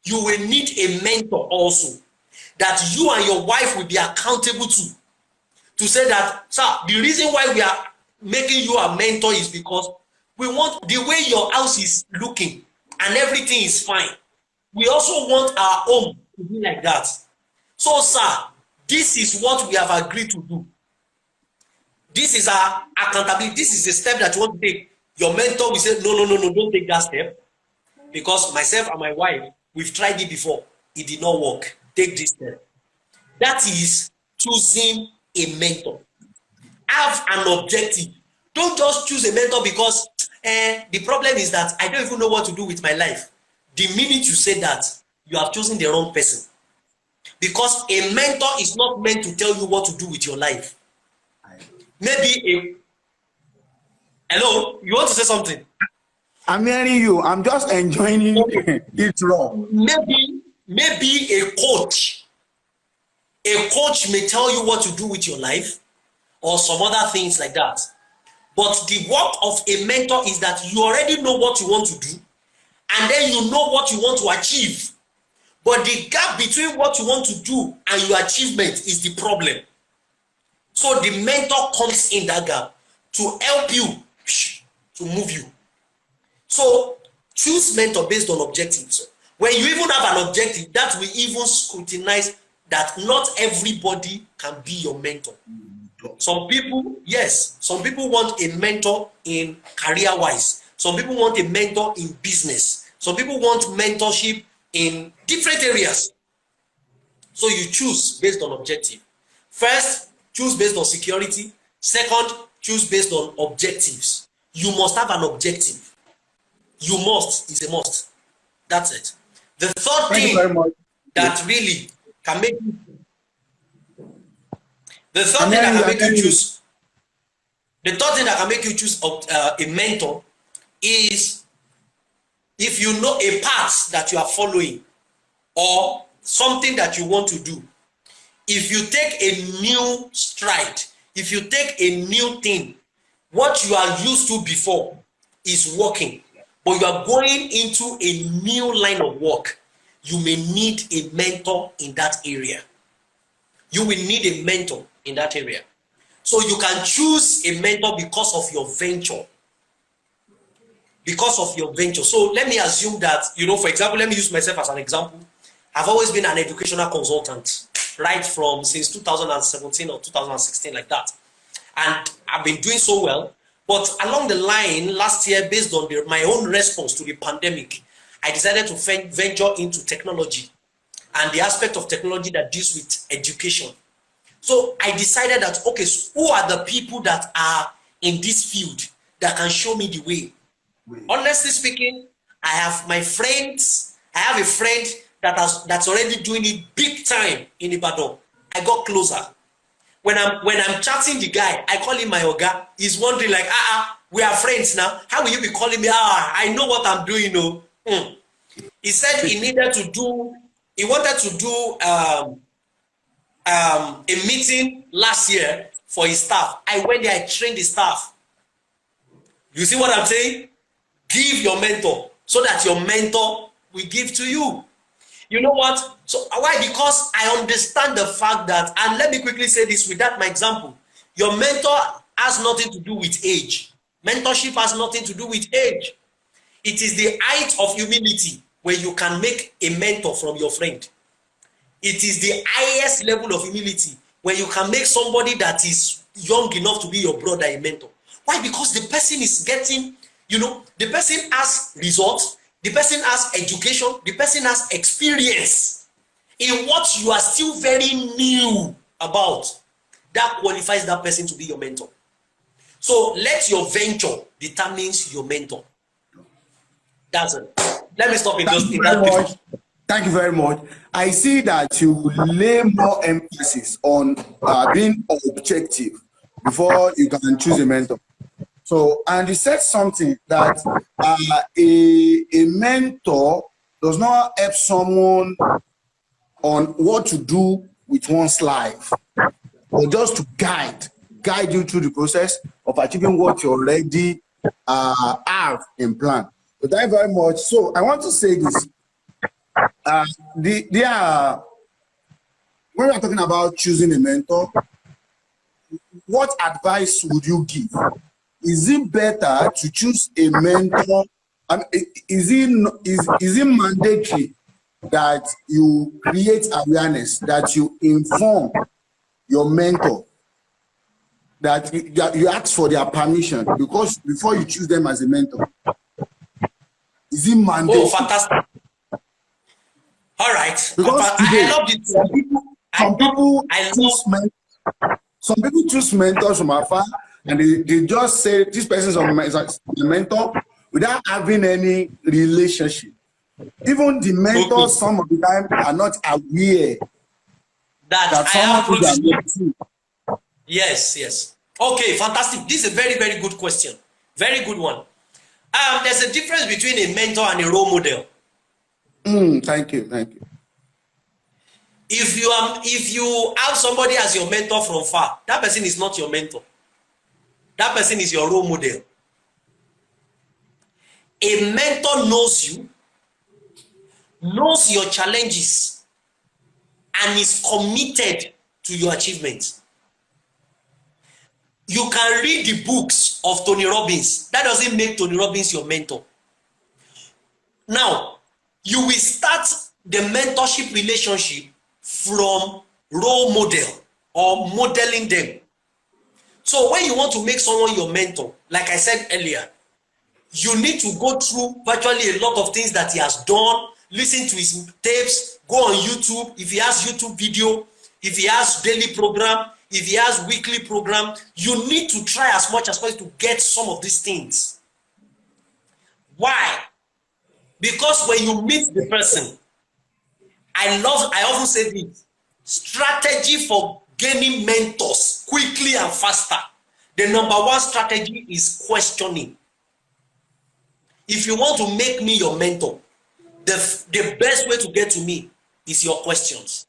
you will need a mentor also that you and your wife will be accountable to say that, sir, the reason why we are making you a mentor is because we want the way your house is looking and everything is fine. We also want our home to be like that. So, sir, this is what we have agreed to do. This is our accountability. This is the step that you want to take. Your mentor will say, no, don't take that step. Because myself and my wife, we've tried it before. It did not work. Take this step. That is choosing a mentor. Have an objective. Don't just choose a mentor because the problem is that I don't even know what to do with my life. The minute you say that, you have chosen the wrong person. Because a mentor is not meant to tell you what to do with your life. Maybe hello, you want to say something? I'm hearing you. I'm just enjoying it raw. Maybe a coach may tell you what to do with your life or some other things like that. But the work of a mentor is that you already know what you want to do, and then you know what you want to achieve. But the gap between what you want to do and your achievement is the problem. So the mentor comes in that gap to help you, to move you. So choose mentor based on objectives. When you even have an objective, that will even scrutinize that not everybody can be your mentor. Some people, yes, some people want a mentor in career-wise. Some people want a mentor in business. Some people want mentorship in different areas. So you choose based on objective. First, choose based on security. Second, choose based on objectives. You must have an objective. You must is a must. That's it. The third thing that really can make you, the third thing that can make you choose, the third thing that can make you choose a mentor is if you know a path that you are following or something that you want to do. If you take a new stride, if you take a new thing, what you are used to before is working, but you are going into a new line of work, you may need a mentor in that area. You will need a mentor in that area. So you can choose a mentor because of your venture. Because of your venture. So let me assume that, for example, let me use myself as an example. I've always been an educational consultant, right from since 2017 or 2016, like that. And I've been doing so well. But along the line, last year, based on my own response to the pandemic, I decided to venture into technology and the aspect of technology that deals with education. So I decided that, okay, so who are the people that are in this field that can show me the way? Honestly speaking, I have my friends. I have a friend that's already doing it big time in Ibadan. I got closer. When I'm chatting the guy, I call him my oga. He's wondering like, we are friends now. How will you be calling me? I know what I'm doing. No. He said he wanted to do a meeting last year for his staff. I went there, I trained the staff. You see what I'm saying? Give your mentor so that your mentor will give to you. You know what? So why? Because I understand the fact that, and let me quickly say this with that my example. Your mentor has nothing to do with age. Mentorship has nothing to do with age. It is the height of humility where you can make a mentor from your friend. It is the highest level of humility where you can make somebody that is young enough to be your brother a mentor. Why? Because the person is getting, the person has results, the person has education, the person has experience in what you are still very new about. That qualifies that person to be your mentor. So let your venture determines your mentor. That's it. Let me stop in that. Thank you very much. I see that you lay more emphasis on being objective before you can choose a mentor. So, and you said something that a mentor does not help someone on what to do with one's life, or just to guide you through the process of achieving what you already have in plan. But thank you very much. So I want to say this. When we are talking about choosing a mentor, what advice would you give? Is it better to choose a mentor? Is it mandatory that you create awareness, that you inform your mentor, that you ask for their permission because before you choose them as a mentor? Is it mandatory? Oh, fantastic. All right. Because today, I love it. Some people choose mentors from afar, and they just say this person is a mentor without having any relationship. Even the mentors, some of the time, are not aware that someone is their mentor. Yes. Okay, fantastic. This is a very, very good question. Very good one. There's a difference between a mentor and a role model. Thank you. If you have somebody as your mentor from far, that person is not your mentor. That person is your role model. A mentor knows you, knows your challenges, and is committed to your achievements. You can read the books of Tony Robbins. That doesn't make Tony Robbins your mentor. Now, you will start the mentorship relationship from role model or modeling them. So when you want to make someone your mentor, like I said earlier, you need to go through virtually a lot of things that he has done, listen to his tapes, go on YouTube. If he has YouTube video, if he has daily program, if he has weekly program, you need to try as much as possible to get some of these things. Why? Because when you meet the person, I often say this, strategy for gaining mentors quickly and faster. The number one strategy is questioning. If you want to make me your mentor, the best way to get to me is your questions.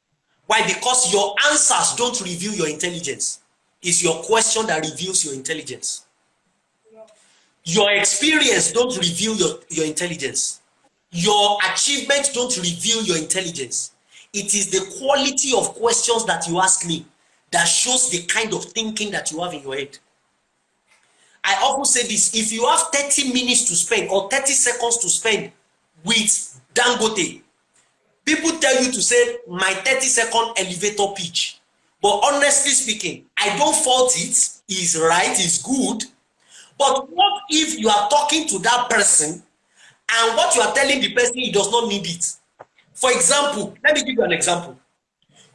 Why? Because your answers don't reveal your intelligence. It's your question that reveals your intelligence. Your experience don't reveal your intelligence. Your achievements don't reveal your intelligence. It is the quality of questions that you ask me that shows the kind of thinking that you have in your head. I often say this, if you have 30 minutes to spend or 30 seconds to spend with Dangote, people tell you to say my 30-second elevator pitch. But honestly speaking, I don't fault it. He's right, he's good. But what if you are talking to that person and what you are telling the person, he does not need it? For example, let me give you an example.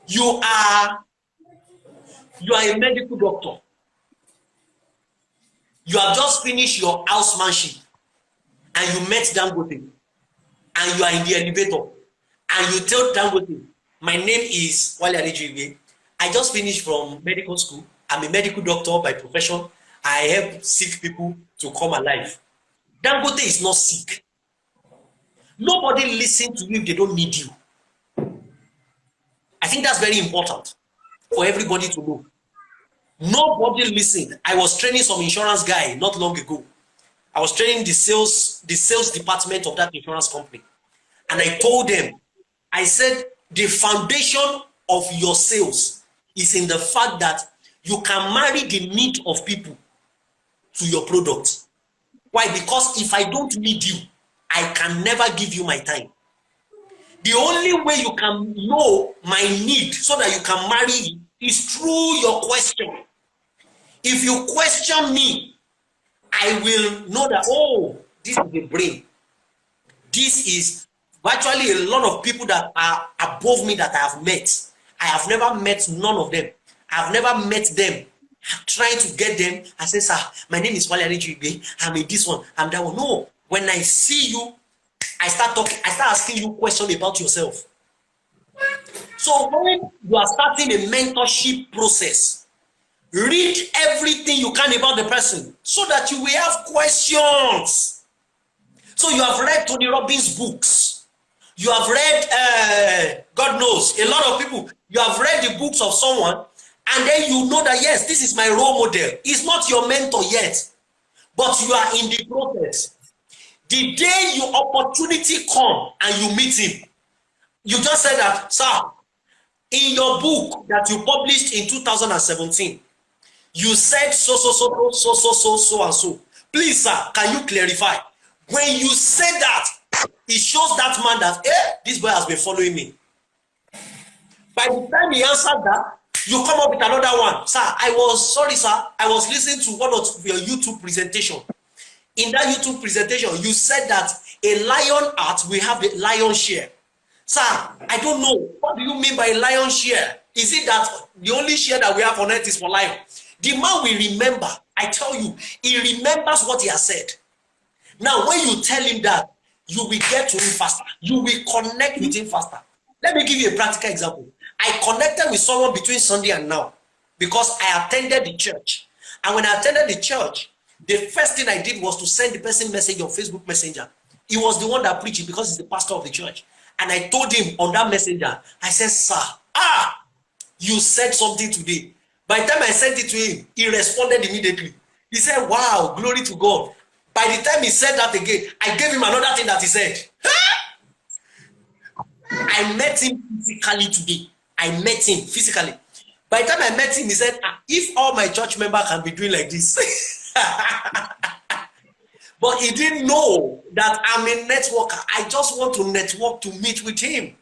You are a medical doctor. You have just finished your housemanship and you met Dangote. and you are in the elevator and you tell Dangote, my name is Wale ADEJUYIGBE. I just finished from medical school. I'm a medical doctor by profession. I help sick people to come alive. Dangote is not sick. Nobody listens to you if they don't need you. I think that's very important for everybody to know. Nobody listened. I was training some insurance guy not long ago. I was training the sales department of that insurance company. And I told them, I said, the foundation of your sales is in the fact that you can marry the need of people to your product. Why? Because if I don't need you, I can never give you my time. The only way you can know my need so that you can marry is through your question. If you question me, I will know that, oh, this is the brain. This is virtually a lot of people that are above me that I have met. I have never met none of them. I have never met them. I'm trying to get them. I say, sir, my name is Wale ADEJUYIGBE. I'm in this one. I'm that one. No. When I see you, I start talking. I start asking you questions about yourself. So when you are starting a mentorship process, read everything you can about the person so that you will have questions. So you have read Tony Robbins' books. You have read, God knows, a lot of people. You have read the books of someone, and then you know that, yes, this is my role model. He's not your mentor yet, but you are in the process. The day your opportunity come and you meet him, you just said that, sir, in your book that you published in 2017, you said so and so. Please, sir, can you clarify? When you said that, it shows that man that, this boy has been following me. By the time he answered that, you come up with another one. Sir, I was listening to one of your YouTube presentation. In that YouTube presentation, you said that a lion heart will have the lion share. Sir, I don't know. What do you mean by lion share? Is it that the only share that we have on earth is for lion? The man will remember. I tell you, he remembers what he has said. Now, when you tell him that, you will get to him faster. You will connect with him faster. Let me give you a practical example. I connected with someone between Sunday and now because I attended the church. And when I attended the church, the first thing I did was to send the person message on Facebook Messenger. He was the one that preached it because he's the pastor of the church. And I told him on that messenger, I said, sir, you said something today. By the time I sent it to him, he responded immediately. He said, wow, glory to God. By the time he said that again, I gave him another thing that he said. I met him physically today. I met him physically. By the time I met him, he said, if all my church members can be doing like this. But he didn't know that I'm a networker. I just want to network to meet with him.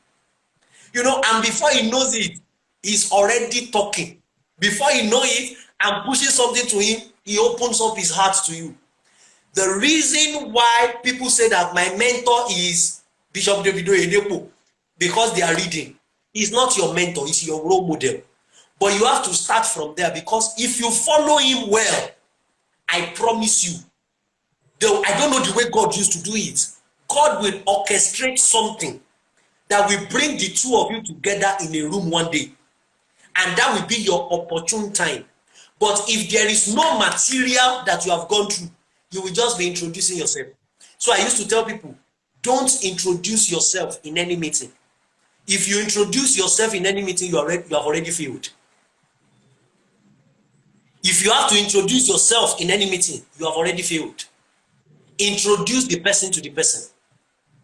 You know, and before he knows it, he's already talking. Before you know it, I'm pushing something to him, he opens up his heart to you. The reason why people say that my mentor is Bishop Davido Edepo, because they are reading. He's not your mentor, he's your role model. But you have to start from there, because if you follow him well, I promise you, I don't know the way God used to do it. God will orchestrate something that will bring the two of you together in a room one day. And that will be your opportune time. But if there is no material that you have gone through, you will just be introducing yourself. So I used to tell people, don't introduce yourself in any meeting. If you introduce yourself in any meeting, you have already failed. If you have to introduce yourself in any meeting, you have already failed. Introduce the person to the person.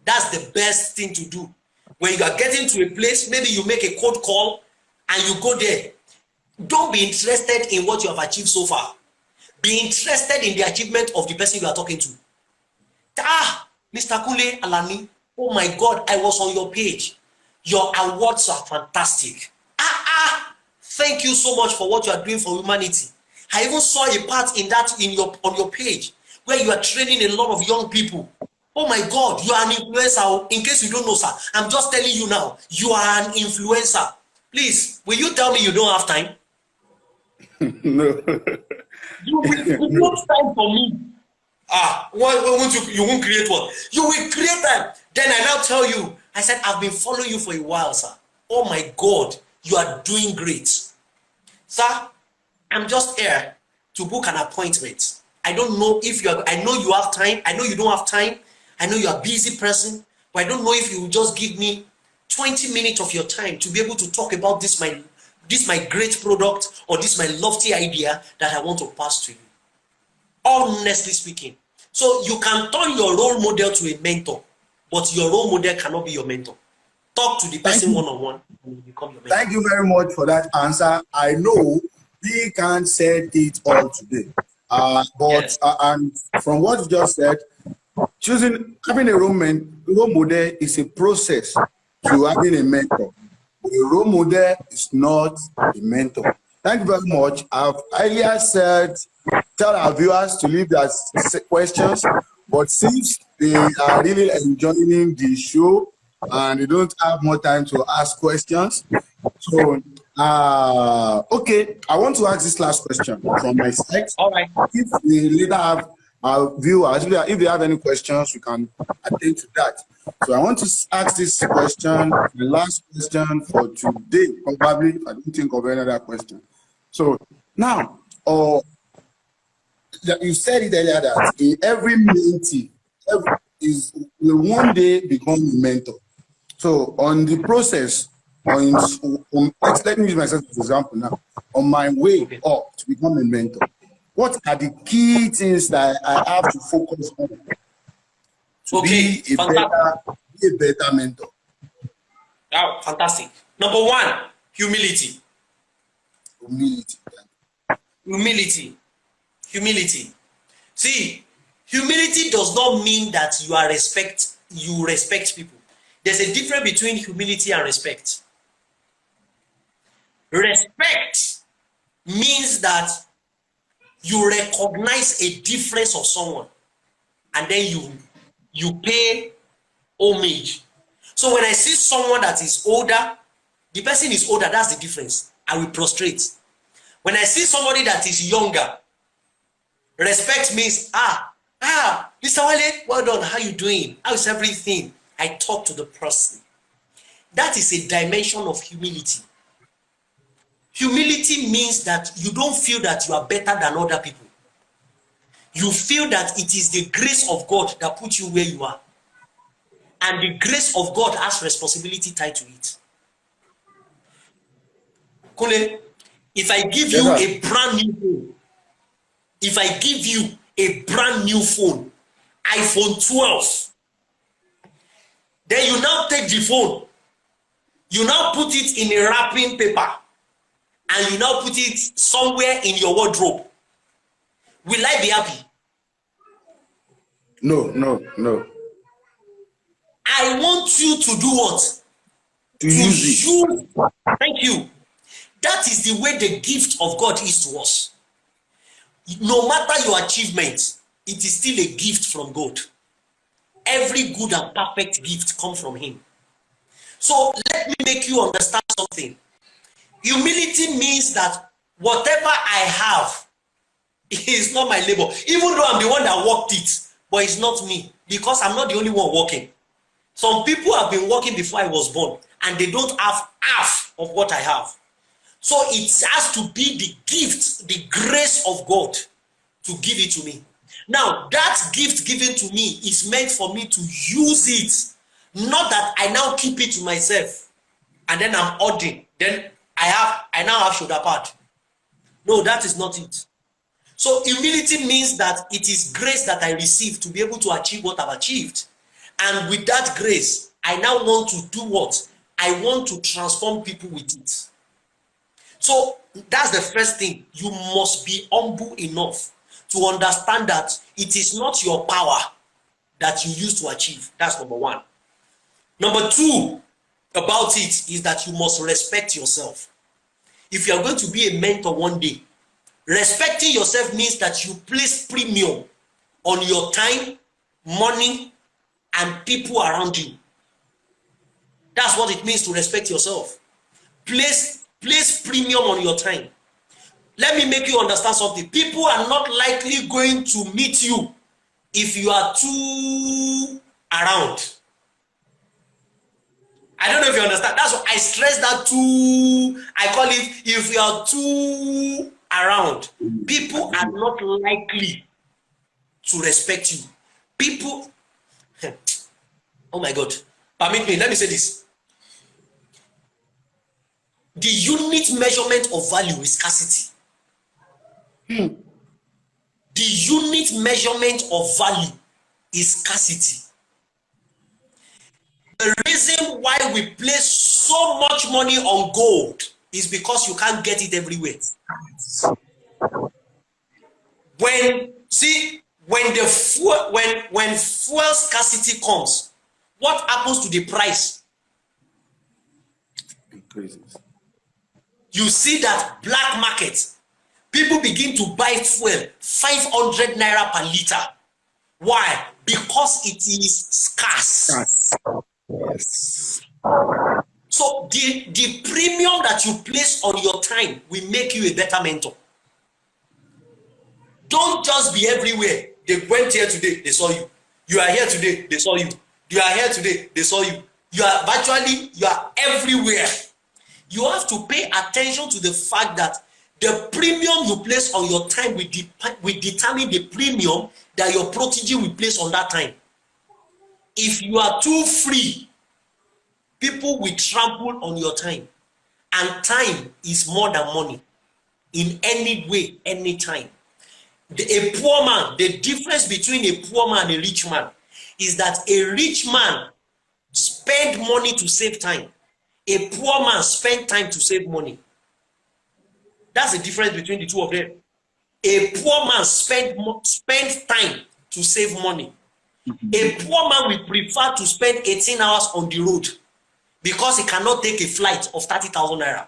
That's the best thing to do. When you are getting to a place, maybe you make a cold call and you go there. Don't be interested in what you have achieved so far. Be interested in the achievement of the person you are talking to. Mr. Kule Alani, oh my God, I was on your page. Your awards are fantastic. Thank you so much for what you are doing for humanity. I even saw a part in that on your page where you are training a lot of young people. Oh my God, you are an influencer. In case you don't know, sir, I'm just telling you now, you are an influencer. Please, will you tell me you don't have time? No. You will not time for me. You won't create what? You will create that. Then I now tell you, I said, I've been following you for a while, sir. Oh my God, you are doing great. Sir, I'm just here to book an appointment. I don't know if you are, I know you have time. I know you don't have time. I know you are a busy person, but I don't know if you will just give me 20 minutes of your time to be able to talk about this my great product or this my lofty idea that I want to pass to you. Honestly speaking. So you can turn your role model to a mentor, but your role model cannot be your mentor. Talk to the person one-on-one and you become your mentor. Thank you very much for that answer. I know we can't say it all today. But Yes. And from what you just said, having a role model is a process to having a mentor. A role model is not a mentor. Thank you very much. I've earlier said, tell our viewers to leave their questions, but since they are really enjoying the show and they don't have more time to ask questions, so okay, I want to ask this last question from my side. All right. If we later have our viewers, if they have any questions, we can attend to that. So I want to ask this question, the last question for today, probably, if I don't think of any other question. So now, you said it earlier that every mentee will one day become a mentor. So on the process, let me use myself as an example now. On my way up to become a mentor, what are the key things that I have to focus on to be a better mentor? Oh, fantastic. Number one, humility. Humility. See, humility does not mean that you respect people. There's a difference between humility and respect. Respect means that you recognize a difference of someone and then you pay homage. So when I see someone that is older, the person is older, that's the difference. I will prostrate. When I see somebody that is younger, respect means, Mr. Wale, well done, how you doing? How is everything? I talk to the person. That is a dimension of humility. Humility means that you don't feel that you are better than other people. You feel that it is the grace of God that puts you where you are. And the grace of God has responsibility tied to it. Kule, if I give you a brand new phone, iPhone 12, then you now take the phone, you now put it in a wrapping paper, and you now put it somewhere in your wardrobe. Will I be happy? No. I want you to do what? To use it. Thank you. That is the way the gift of God is to us. No matter your achievement, it is still a gift from God. Every good and perfect gift comes from Him. So let me make you understand something. Humility means that whatever I have is not my labor, even though I'm the one that worked it, but it's not me, because I'm not the only one working. Some people have been working before I was born, and they don't have half of what I have. So it has to be the gift, the grace of God to give it to me. Now, that gift given to me is meant for me to use it, not that I now keep it to myself, and then I'm hoarding. Then I now have shoulder pad. No, that is not it. So humility means that it is grace that I receive to be able to achieve what I've achieved. And with that grace, I now want to do what? I want to transform people with it. So that's the first thing. You must be humble enough to understand that it is not your power that you use to achieve. That's number one. Number two about it is that you must respect yourself. If you are going to be a mentor one day, respecting yourself means that you place premium on your time, money, and people around you. That's what it means to respect yourself. Place premium on your time. Let me make you understand something. People are not likely going to meet you if you are too around. I don't know if you understand. That's why I stress that too. I call it, if you are too around, people are not likely to respect you. People, oh my God, permit me, let me say this. The unit measurement of value is scarcity. The unit measurement of value is scarcity. The reason why we place so much money on gold is because you can't get it everywhere. When fuel scarcity comes, what happens to the price? Increases. You see that black market, people begin to buy fuel 500 naira per liter. Why? Because it is scarce. Yes. So the premium that you place on your time will make you a better mentor. Don't just be everywhere. They went here today, they saw you. You are here today, they saw you. You are here today, they saw you. You are everywhere. You have to pay attention to the fact that the premium you place on your time will determine the premium that your protege will place on that time. If you are too free, people will trample on your time. And time is more than money. In any way, any time. A poor man, the difference between a poor man and a rich man is that a rich man spends money to save time. A poor man spends time to save money. That's the difference between the two of them. A poor man spends time to save money. A poor man will prefer to spend 18 hours on the road because he cannot take a flight of 30,000 naira.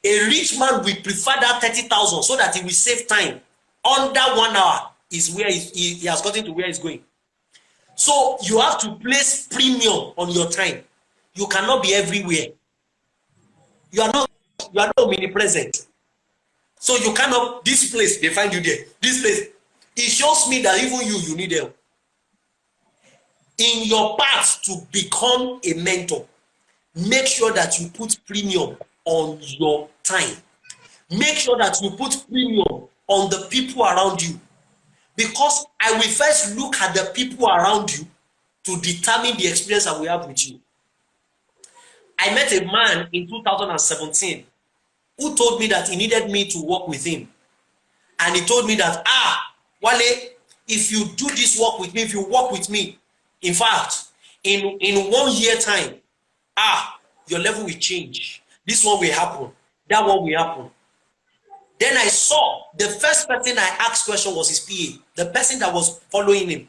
A rich man will prefer that 30,000 so that he will save time. Under 1 hour is where he has gotten to where he's going. So you have to place premium on your time. You cannot be everywhere. You are not omnipresent. So you cannot, this place, they find you there. This place, it shows me that even you need help. In your path to become a mentor, make sure that you put premium on your time. Make sure that you put premium on the people around you. Because I will first look at the people around you to determine the experience I will have with you. I met a man in 2017 who told me that he needed me to work with him. And he told me that, Wale, if you do this work with me, if you work with me, in fact, in 1 year time, your level will change. This one will happen. That one will happen. Then I saw the first person I asked question was his PA, the person that was following him.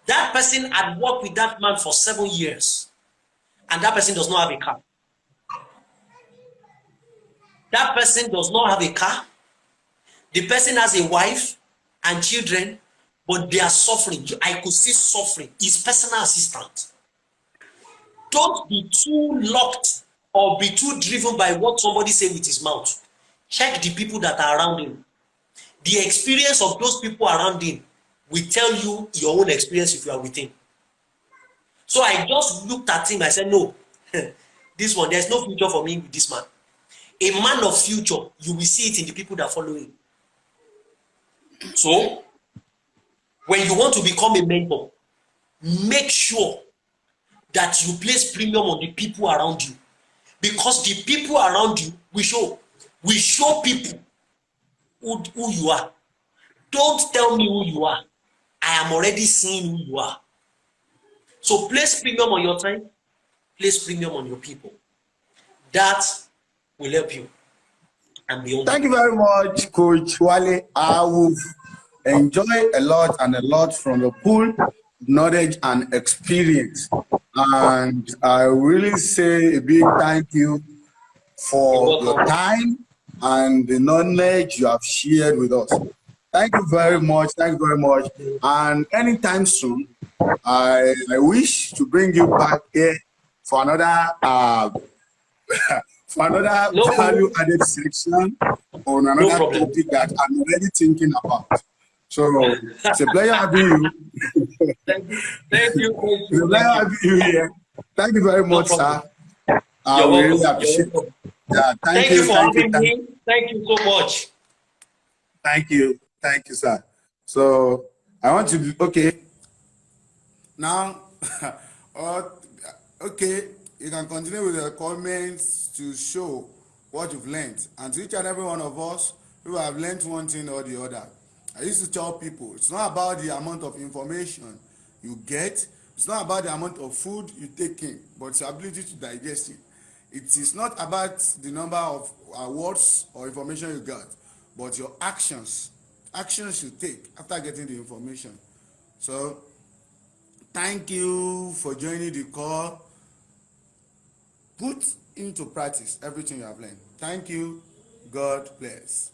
That person had worked with that man for 7 years. And that person does not have a car. That person does not have a car. The person has a wife and children, but they are suffering. I could see suffering. His personal assistant. Don't be too locked or be too driven by what somebody says with his mouth. Check the people that are around him. The experience of those people around him will tell you your own experience if you are with him. So I just looked at him. I said, no, this one, there's no future for me with this man. A man of future, you will see it in the people that follow him. So, when you want to become a mentor, make sure that you place premium on the people around you. Because the people around you will show people who you are. Don't tell me who you are. I am already seeing who you are. So place premium on your time, place premium on your people. That will help you. And beyond. Thank you very much, Coach Wale. I will enjoy a lot from your pool of knowledge and experience. And I really say a big thank you for your time and the knowledge you have shared with us. Thank you very much. Thank you very much. And anytime soon, I wish to bring you back here for another value-added section on another topic that I'm already thinking about. So it's a pleasure having you. Thank you. Thank you. It's a pleasure having you here. Thank you very much, sir. You're We really welcome. appreciate You're it. welcome. Yeah, Thank you for having me. Thank you so much. Thank you, sir. So I want to be okay now. Okay, you can continue with your comments to show what you've learned, and to each and every one of us who have learned one thing or the other. I used to tell people it's not about the amount of information you get, it's not about the amount of food you take in, but it's your ability to digest it. It is not about the number of words or information you got, but your actions you take after getting the information. So thank you for joining the call. Put into practice everything you have learned. Thank you. God bless.